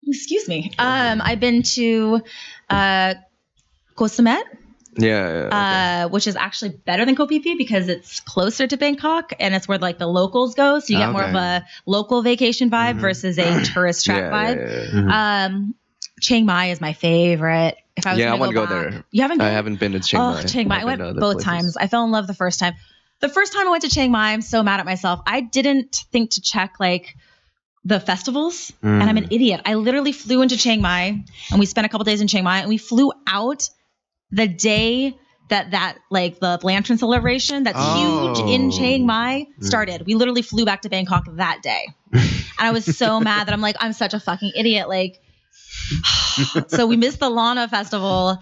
Excuse me. I've been to Koh Samet. Yeah. Which is actually better than Koh Phi Phi because it's closer to Bangkok and it's where like the locals go, so you get more of a local vacation vibe versus a tourist trap vibe. Chiang Mai is my favorite. If I was I want to go back, there. You haven't been? I haven't been to Chiang Mai. Oh, Chiang Mai. I went both times. I fell in love the first time. The first time I went to Chiang Mai, I'm so mad at myself. I didn't think to check like the festivals, and I'm an idiot. I literally flew into Chiang Mai, and we spent a couple days in Chiang Mai, and we flew out the day that like the lantern celebration that's huge in Chiang Mai started. We literally flew back to Bangkok that day, and I was so mad that I'm such a fucking idiot. Like, so we missed the Lana festival.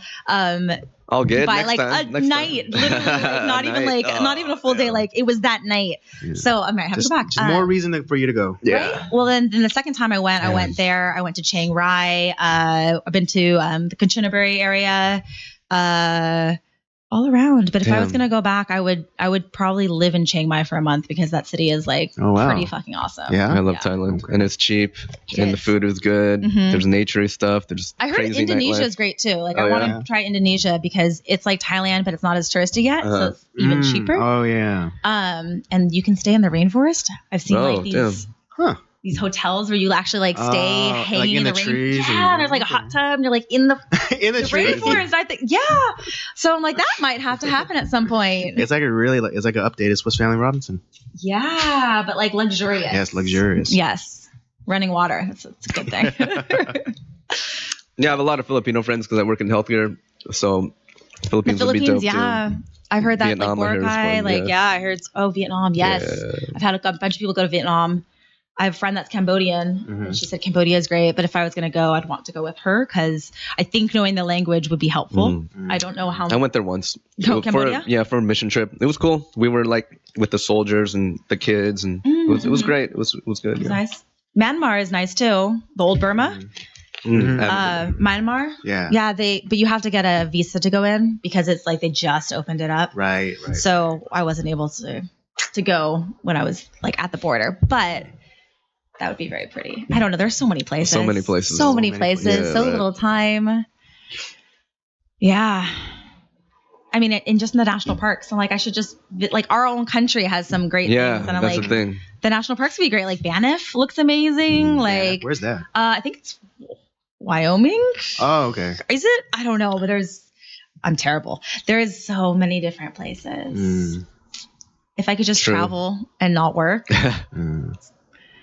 All good. By Next like time. a night, literally, like not even a full day. Like it was that night. So I might have to go back. Just more reason for you to go. Yeah. Right? Well, then the second time I went there. I went to Chiang Rai. I've been to the Kanchanaburi area. All around. But if I was gonna go back, I would probably live in Chiang Mai for a month because that city is like pretty fucking awesome. Yeah, I love Thailand, and it's cheap, and the food is good. There's naturey stuff. There's I heard Indonesia is great too. Like I want to try Indonesia because it's like Thailand, but it's not as touristy yet, so it's even cheaper. Oh yeah. And you can stay in the rainforest. I've seen like these hotels where you actually like stay hanging like in the rain. trees. Yeah, and there's like a hot tub, and you're like in the in the trees. rainforest. I think So I'm like, that might have to happen at some point. It's like it's like an updated Swiss Family Robinson. Yeah, but like luxurious. Yes, luxurious. Yes, running water. That's a good thing. Yeah, I have a lot of Filipino friends because I work in healthcare, so Philippines would be dope too. I've heard that Vietnam, like Boracay, I heard Vietnam. Yes, I've had a bunch of people go to Vietnam. I have a friend that's Cambodian, and she said Cambodia is great, but if I was going to go, I'd want to go with her because I think knowing the language would be helpful. I don't know how. I went there once. Cambodia? For a mission trip. It was cool. We were like with the soldiers and the kids, and it was great. It was good. It was nice. Myanmar is nice too. The old Burma. Myanmar. Yeah. But you have to get a visa to go in because it's like they just opened it up. Right. So I wasn't able to go when I was like at the border, but that would be very pretty. I don't know. There's so many places. So many places. So little time. Yeah. I mean, in just in the national parks. I'm like, I should just like our own country has some great things. And I'm that's like, the thing. The national parks would be great. Like Banff looks amazing. Like where's that? I think it's Wyoming. Oh, okay. Is it? I don't know, but I'm terrible. There is so many different places. If I could just travel and not work.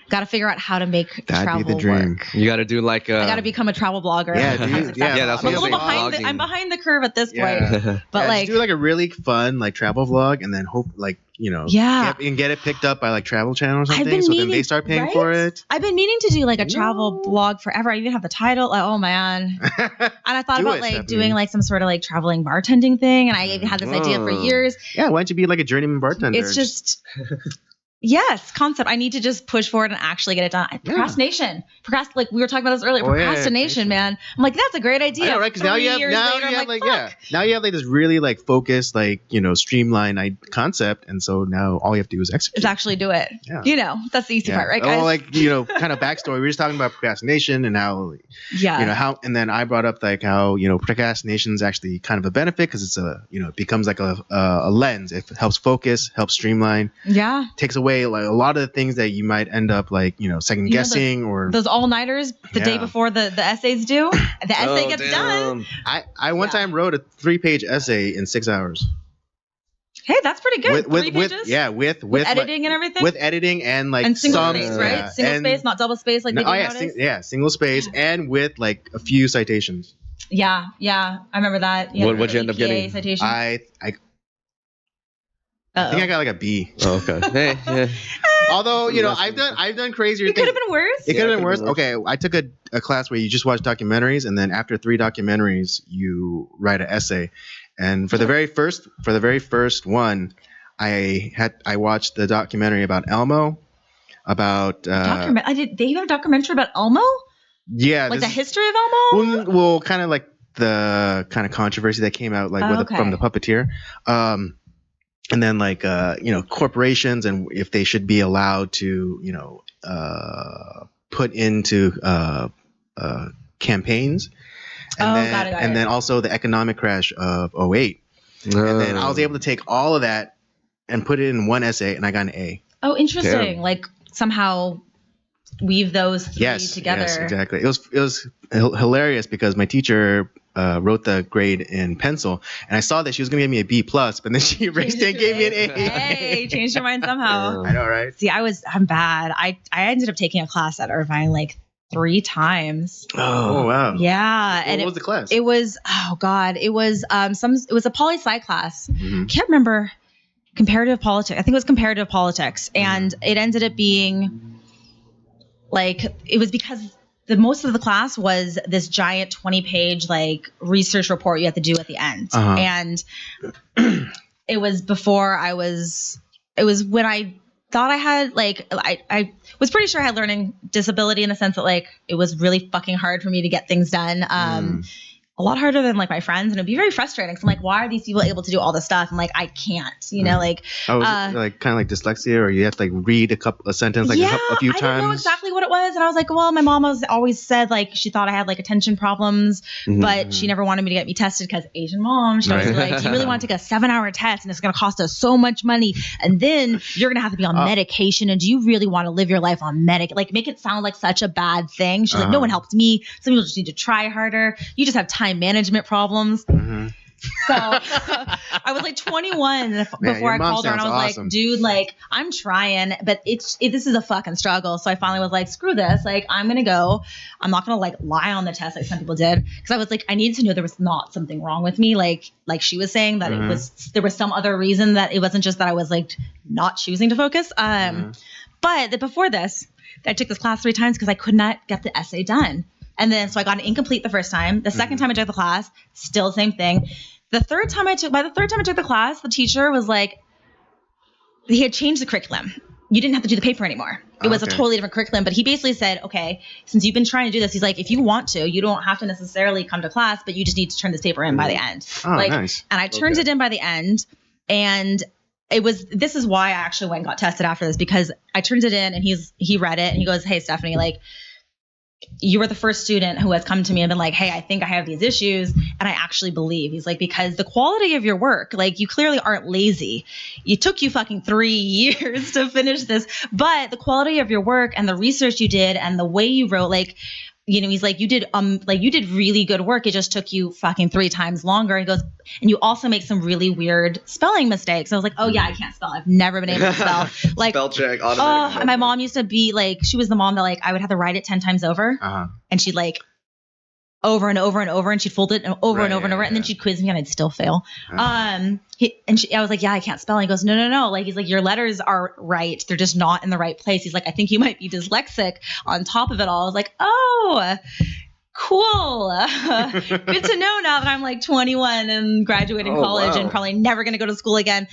Got to figure out how to make travel be the dream. work. You got to do like I got to become a travel blogger. Yeah, dude. Yeah, that's I'm what a little behind. I'm behind the curve at this point. But like, just do like a really fun like travel vlog, and then hope like and get it picked up by like Travel Channel or something. So then they start paying for it. I've been meaning to do like a travel blog forever. I even have the title. Like, oh man! And I thought about like doing like some sort of like traveling bartending thing, and I even had this idea for years. Yeah, why don't you be like a journeyman bartender? It's just. Yes, concept. I need to just push forward and actually get it done. Procrastination. Like we were talking about this earlier. Procrastination, man. I'm like, that's a great idea. I know, right? Because now you have this really like focused, like, you know, streamlined concept, and so now all you have to do is execute. Just actually do it. Yeah. You know, that's the easy part, right, guys? Oh, like, you know, kind of backstory. We were just talking about procrastination and how, you know, how, and then I brought up like how, you know, procrastination is actually kind of a benefit because it's it becomes like a lens. It helps focus, helps streamline. Yeah. Takes away like a lot of the things that you might end up like, you know, second guessing or those all-nighters the day before the essays due. The essay gets done. I one time wrote a 3-page essay in 6 hours. Hey, that's pretty good. With 3 pages? With editing and everything. With editing and like single space, right? Single space, not double space like they do nowadays. Single space and with like a few citations. Yeah, I remember that. What'd you end up getting? Citations. I think I got like a B. Oh, okay. Hey. Although, you know, I've done crazier things. It could have been worse. It could have been worse. Okay, I took a class where you just watch documentaries, and then after 3 documentaries, you write an essay. And for the very first one, I watched the documentary about Elmo, about they even have a documentary about Elmo? Yeah, like the history of Elmo. Well, kind of like the kind of controversy that came out like from the puppeteer. And then like, you know, corporations and if they should be allowed to, you know, put into campaigns. And got it. And then also the economic crash of 2008. And then I was able to take all of that and put it in one essay, and I got an A. Oh, interesting. Damn. Like somehow weave those three together. Yes, exactly. It was hilarious because my teacher wrote the grade in pencil, and I saw that she was going to give me a B+, but then she erased it and gave me an A. Hey, changed your mind somehow. I know, right? See, I'm bad. I ended up taking a class at Irvine like 3 times. Oh wow. Yeah. What was the class? It was, it was a poli-sci class. Mm-hmm. Can't remember. Comparative politics. I think it was comparative politics. And it ended up being like, it was because most of the class was this giant 20-page like research report you had to do at the end. Uh-huh. And it was when I thought I had like, I was pretty sure I had learning disability in the sense that like, it was really fucking hard for me to get things done. A lot harder than like my friends, and it'd be very frustrating. So I'm like, why are these people able to do all this stuff? And like, I can't, you know, like. Oh, was it like kind of like dyslexia, or you have to like read a sentence like a few times? I didn't know exactly what it was, and I was like, well, my mom always said like she thought I had like attention problems, but she never wanted me to get me tested because Asian mom. She was like, you really want to take a 7-hour test, and it's going to cost us so much money, and then you're going to have to be on medication, and do you really want to live your life on like make it sound like such a bad thing? She's like, no one helped me. Some people just need to try harder. You just have time management problems. So I was like 21 before I called her, and I was like, dude, like I'm trying, but this is a fucking struggle. So I finally was like, screw this. Like I'm going to go. I'm not going to like lie on the test like some people did. Cause I was like, I needed to know there was not something wrong with me. Like she was saying that there was some other reason, that it wasn't just that I was like not choosing to focus. But before this, I took this class 3 times because I could not get the essay done. And then, so I got an incomplete the first time. The second time I took the class, still the same thing. By the third time I took the class, the teacher was like, he had changed the curriculum. You didn't have to do the paper anymore. It was a totally different curriculum. But he basically said, okay, since you've been trying to do this, he's like, if you want to, you don't have to necessarily come to class, but you just need to turn this paper in by the end. Oh, nice. And I turned it in by the end. And this is why I actually went and got tested after this, because I turned it in and he read it and he goes, hey, Stephanie, like, you were the first student who has come to me and been like, hey, I think I have these issues. And I actually believe. He's like, because the quality of your work, like you clearly aren't lazy. It took you fucking 3 years to finish this. But the quality of your work and the research you did and the way you wrote, like, you know, he's like, you did really good work. It just took you fucking 3 times longer. He goes, and you also make some really weird spelling mistakes. I was like, oh yeah, I can't spell. I've never been able to spell. Like spell check, automatic. My mom used to be like, she was the mom that like I would have to write it 10 times over, and she'd like over and over and over, and she'd fold it over and over and over, and then she'd quiz me and I'd still fail. I was like, yeah, I can't spell. And he goes, no. Like, he's like, your letters are right. They're just not in the right place. He's like, I think you might be dyslexic on top of it all. I was like, oh, Cool. Good to know now that I'm like 21 and graduating college and probably never going to go to school again.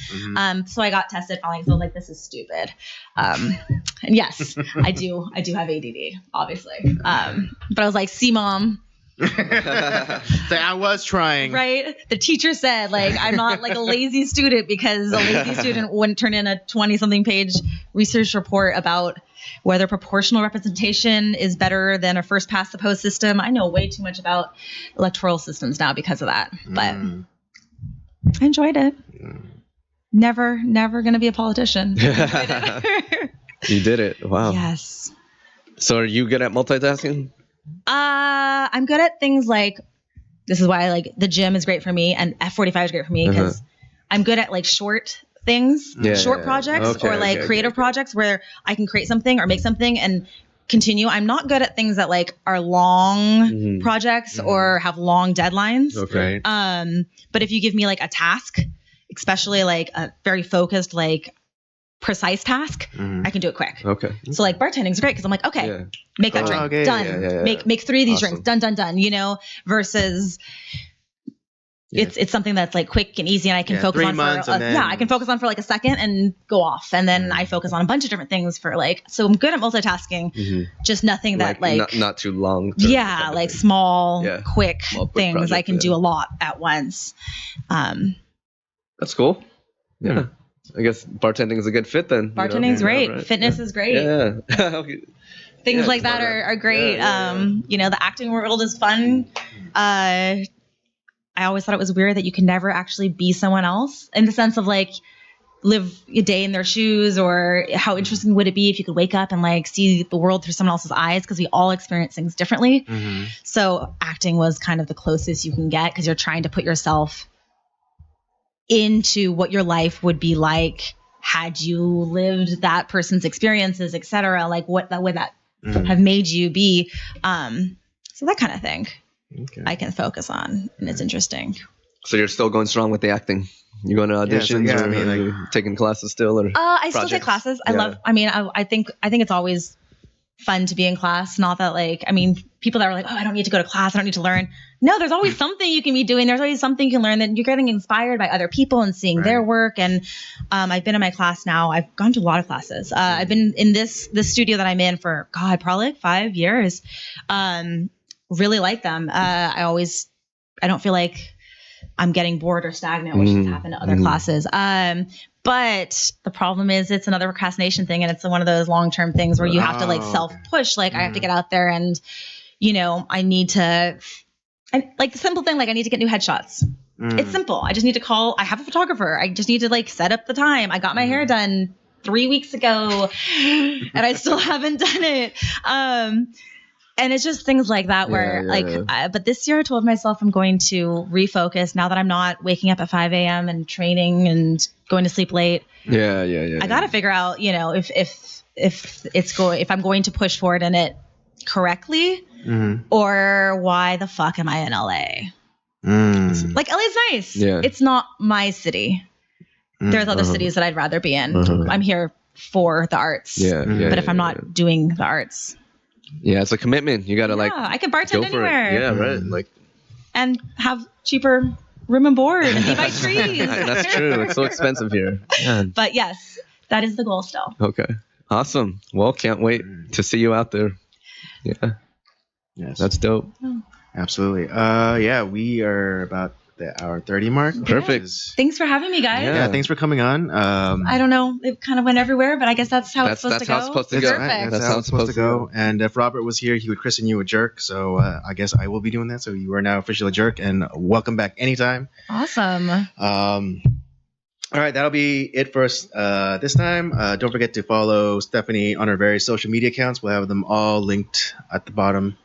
So I got tested finally. So I was like, this is stupid. And yes, I do have ADD, obviously. But I was like, see, Mom. I was trying. Right. The teacher said, like, I'm not like a lazy student, because a lazy student wouldn't turn in a 20-something page research report about whether proportional representation is better than a first past the post system. I know way too much about electoral systems now because of that, but I enjoyed it. Never going to be a politician. You did it. Wow. Yes. So are you good at multitasking? I'm good at things like, this is why like the gym is great for me and F45 is great for me, because I'm good at like short things, short projects or like creative projects where I can create something or make something and continue. I'm not good at things that like are long projects or have long deadlines. Okay. But if you give me like a task, especially like a very focused, like precise task, I can do it quick. Okay. So like bartending is great because I'm like, okay, make that drink, done. Make 3 of these drinks, done. You know, versus it's something that's like quick and easy, and I can focus on I can focus on for like a second and go off, and then I focus on a bunch of different things for like. So I'm good at multitasking, just nothing that like not too long. Like small, quick things project, I can do a lot at once. That's cool. Yeah. I guess bartending is a good fit then. Bartending is great. Right? Fitness is great. Yeah. Things like that are great. You know, the acting world is fun. I always thought it was weird that you can never actually be someone else, in the sense of like live a day in their shoes, or how interesting would it be if you could wake up and like see the world through someone else's eyes, because we all experience things differently. So acting was kind of the closest you can get, because you're trying to put yourself into what your life would be like had you lived that person's experiences, etc. Like what that would that have made you be. So that kind of thing I can focus on, and it's interesting. So you're still going strong with the acting? You going to auditions? Or are you taking classes still? Or I still take classes. I think it's always fun to be in class. Not that like, I mean, people that are like, oh, I don't need to go to class, I don't need to learn. No, there's always something you can be doing. There's always something you can learn, that you're getting inspired by other people and seeing their work. And I've been in my class now. I've gone to a lot of classes. I've been in this studio that I'm in for probably like 5 years. Really like them. I don't feel like I'm getting bored or stagnant, which has happened to other classes. But the problem is it's another procrastination thing, and it's one of those long-term things where you have to like self-push. Like I have to get out there, and you know, I need to, like the simple thing, like I need to get new headshots. It's simple. I just need to call. I have a photographer. I just need to like set up the time. I got my hair done 3 weeks ago, and I still haven't done it. And it's just things like that where but this year I told myself I'm going to refocus now that I'm not waking up at 5 a.m. and training and going to sleep late. I got to figure out, you know, if I'm going to push forward in it correctly, or why the fuck am I in LA? Like LA's nice. It's not my city. There's other cities that I'd rather be in. I'm here for the arts. But if I'm not doing the arts. Yeah, it's a commitment. You gotta I can bartend anywhere. Yeah, right. Like, and have cheaper room and board and be by trees. That's true. It's so expensive here. Yeah. But yes, that is the goal still. Okay, awesome. Well, can't wait to see you out there. Yeah, yes, that's dope. Oh. Absolutely. We are about the hour 30 mark. Perfect. Thanks for having me, guys. Yeah, thanks for coming on. I don't know, it kind of went everywhere, but I guess that's how it's supposed to go. That's how it's supposed to go. Perfect. That's how it's supposed to go. And if Robert was here, he would christen you a jerk. So I guess I will be doing that. So you are now officially a jerk, and welcome back anytime. Awesome. All right, that'll be it for us this time. Don't forget to follow Stephanie on her various social media accounts. We'll have them all linked at the bottom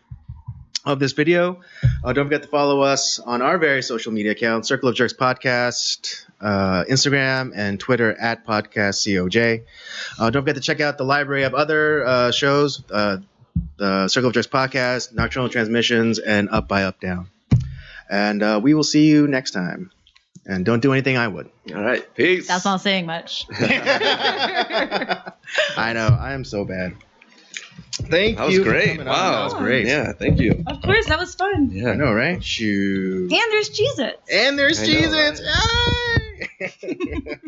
of this video. Don't forget to follow us on our various social media accounts: Circle of Jerks Podcast, Instagram and Twitter at PodcastCOJ. Don't forget to check out the library of other shows, the Circle of Jerks Podcast, Nocturnal Transmissions, and Up by Up Down. And we will see you next time. And don't do anything I would. All right, peace. That's not saying much. I know, I am so bad. Thank That was you. great. Wow. That was great. Yeah, thank you. Of course, that was fun. Yeah. I know, right? Shoot. And there's Cheez-Its. And there's I know, Cheez-Its. Yay!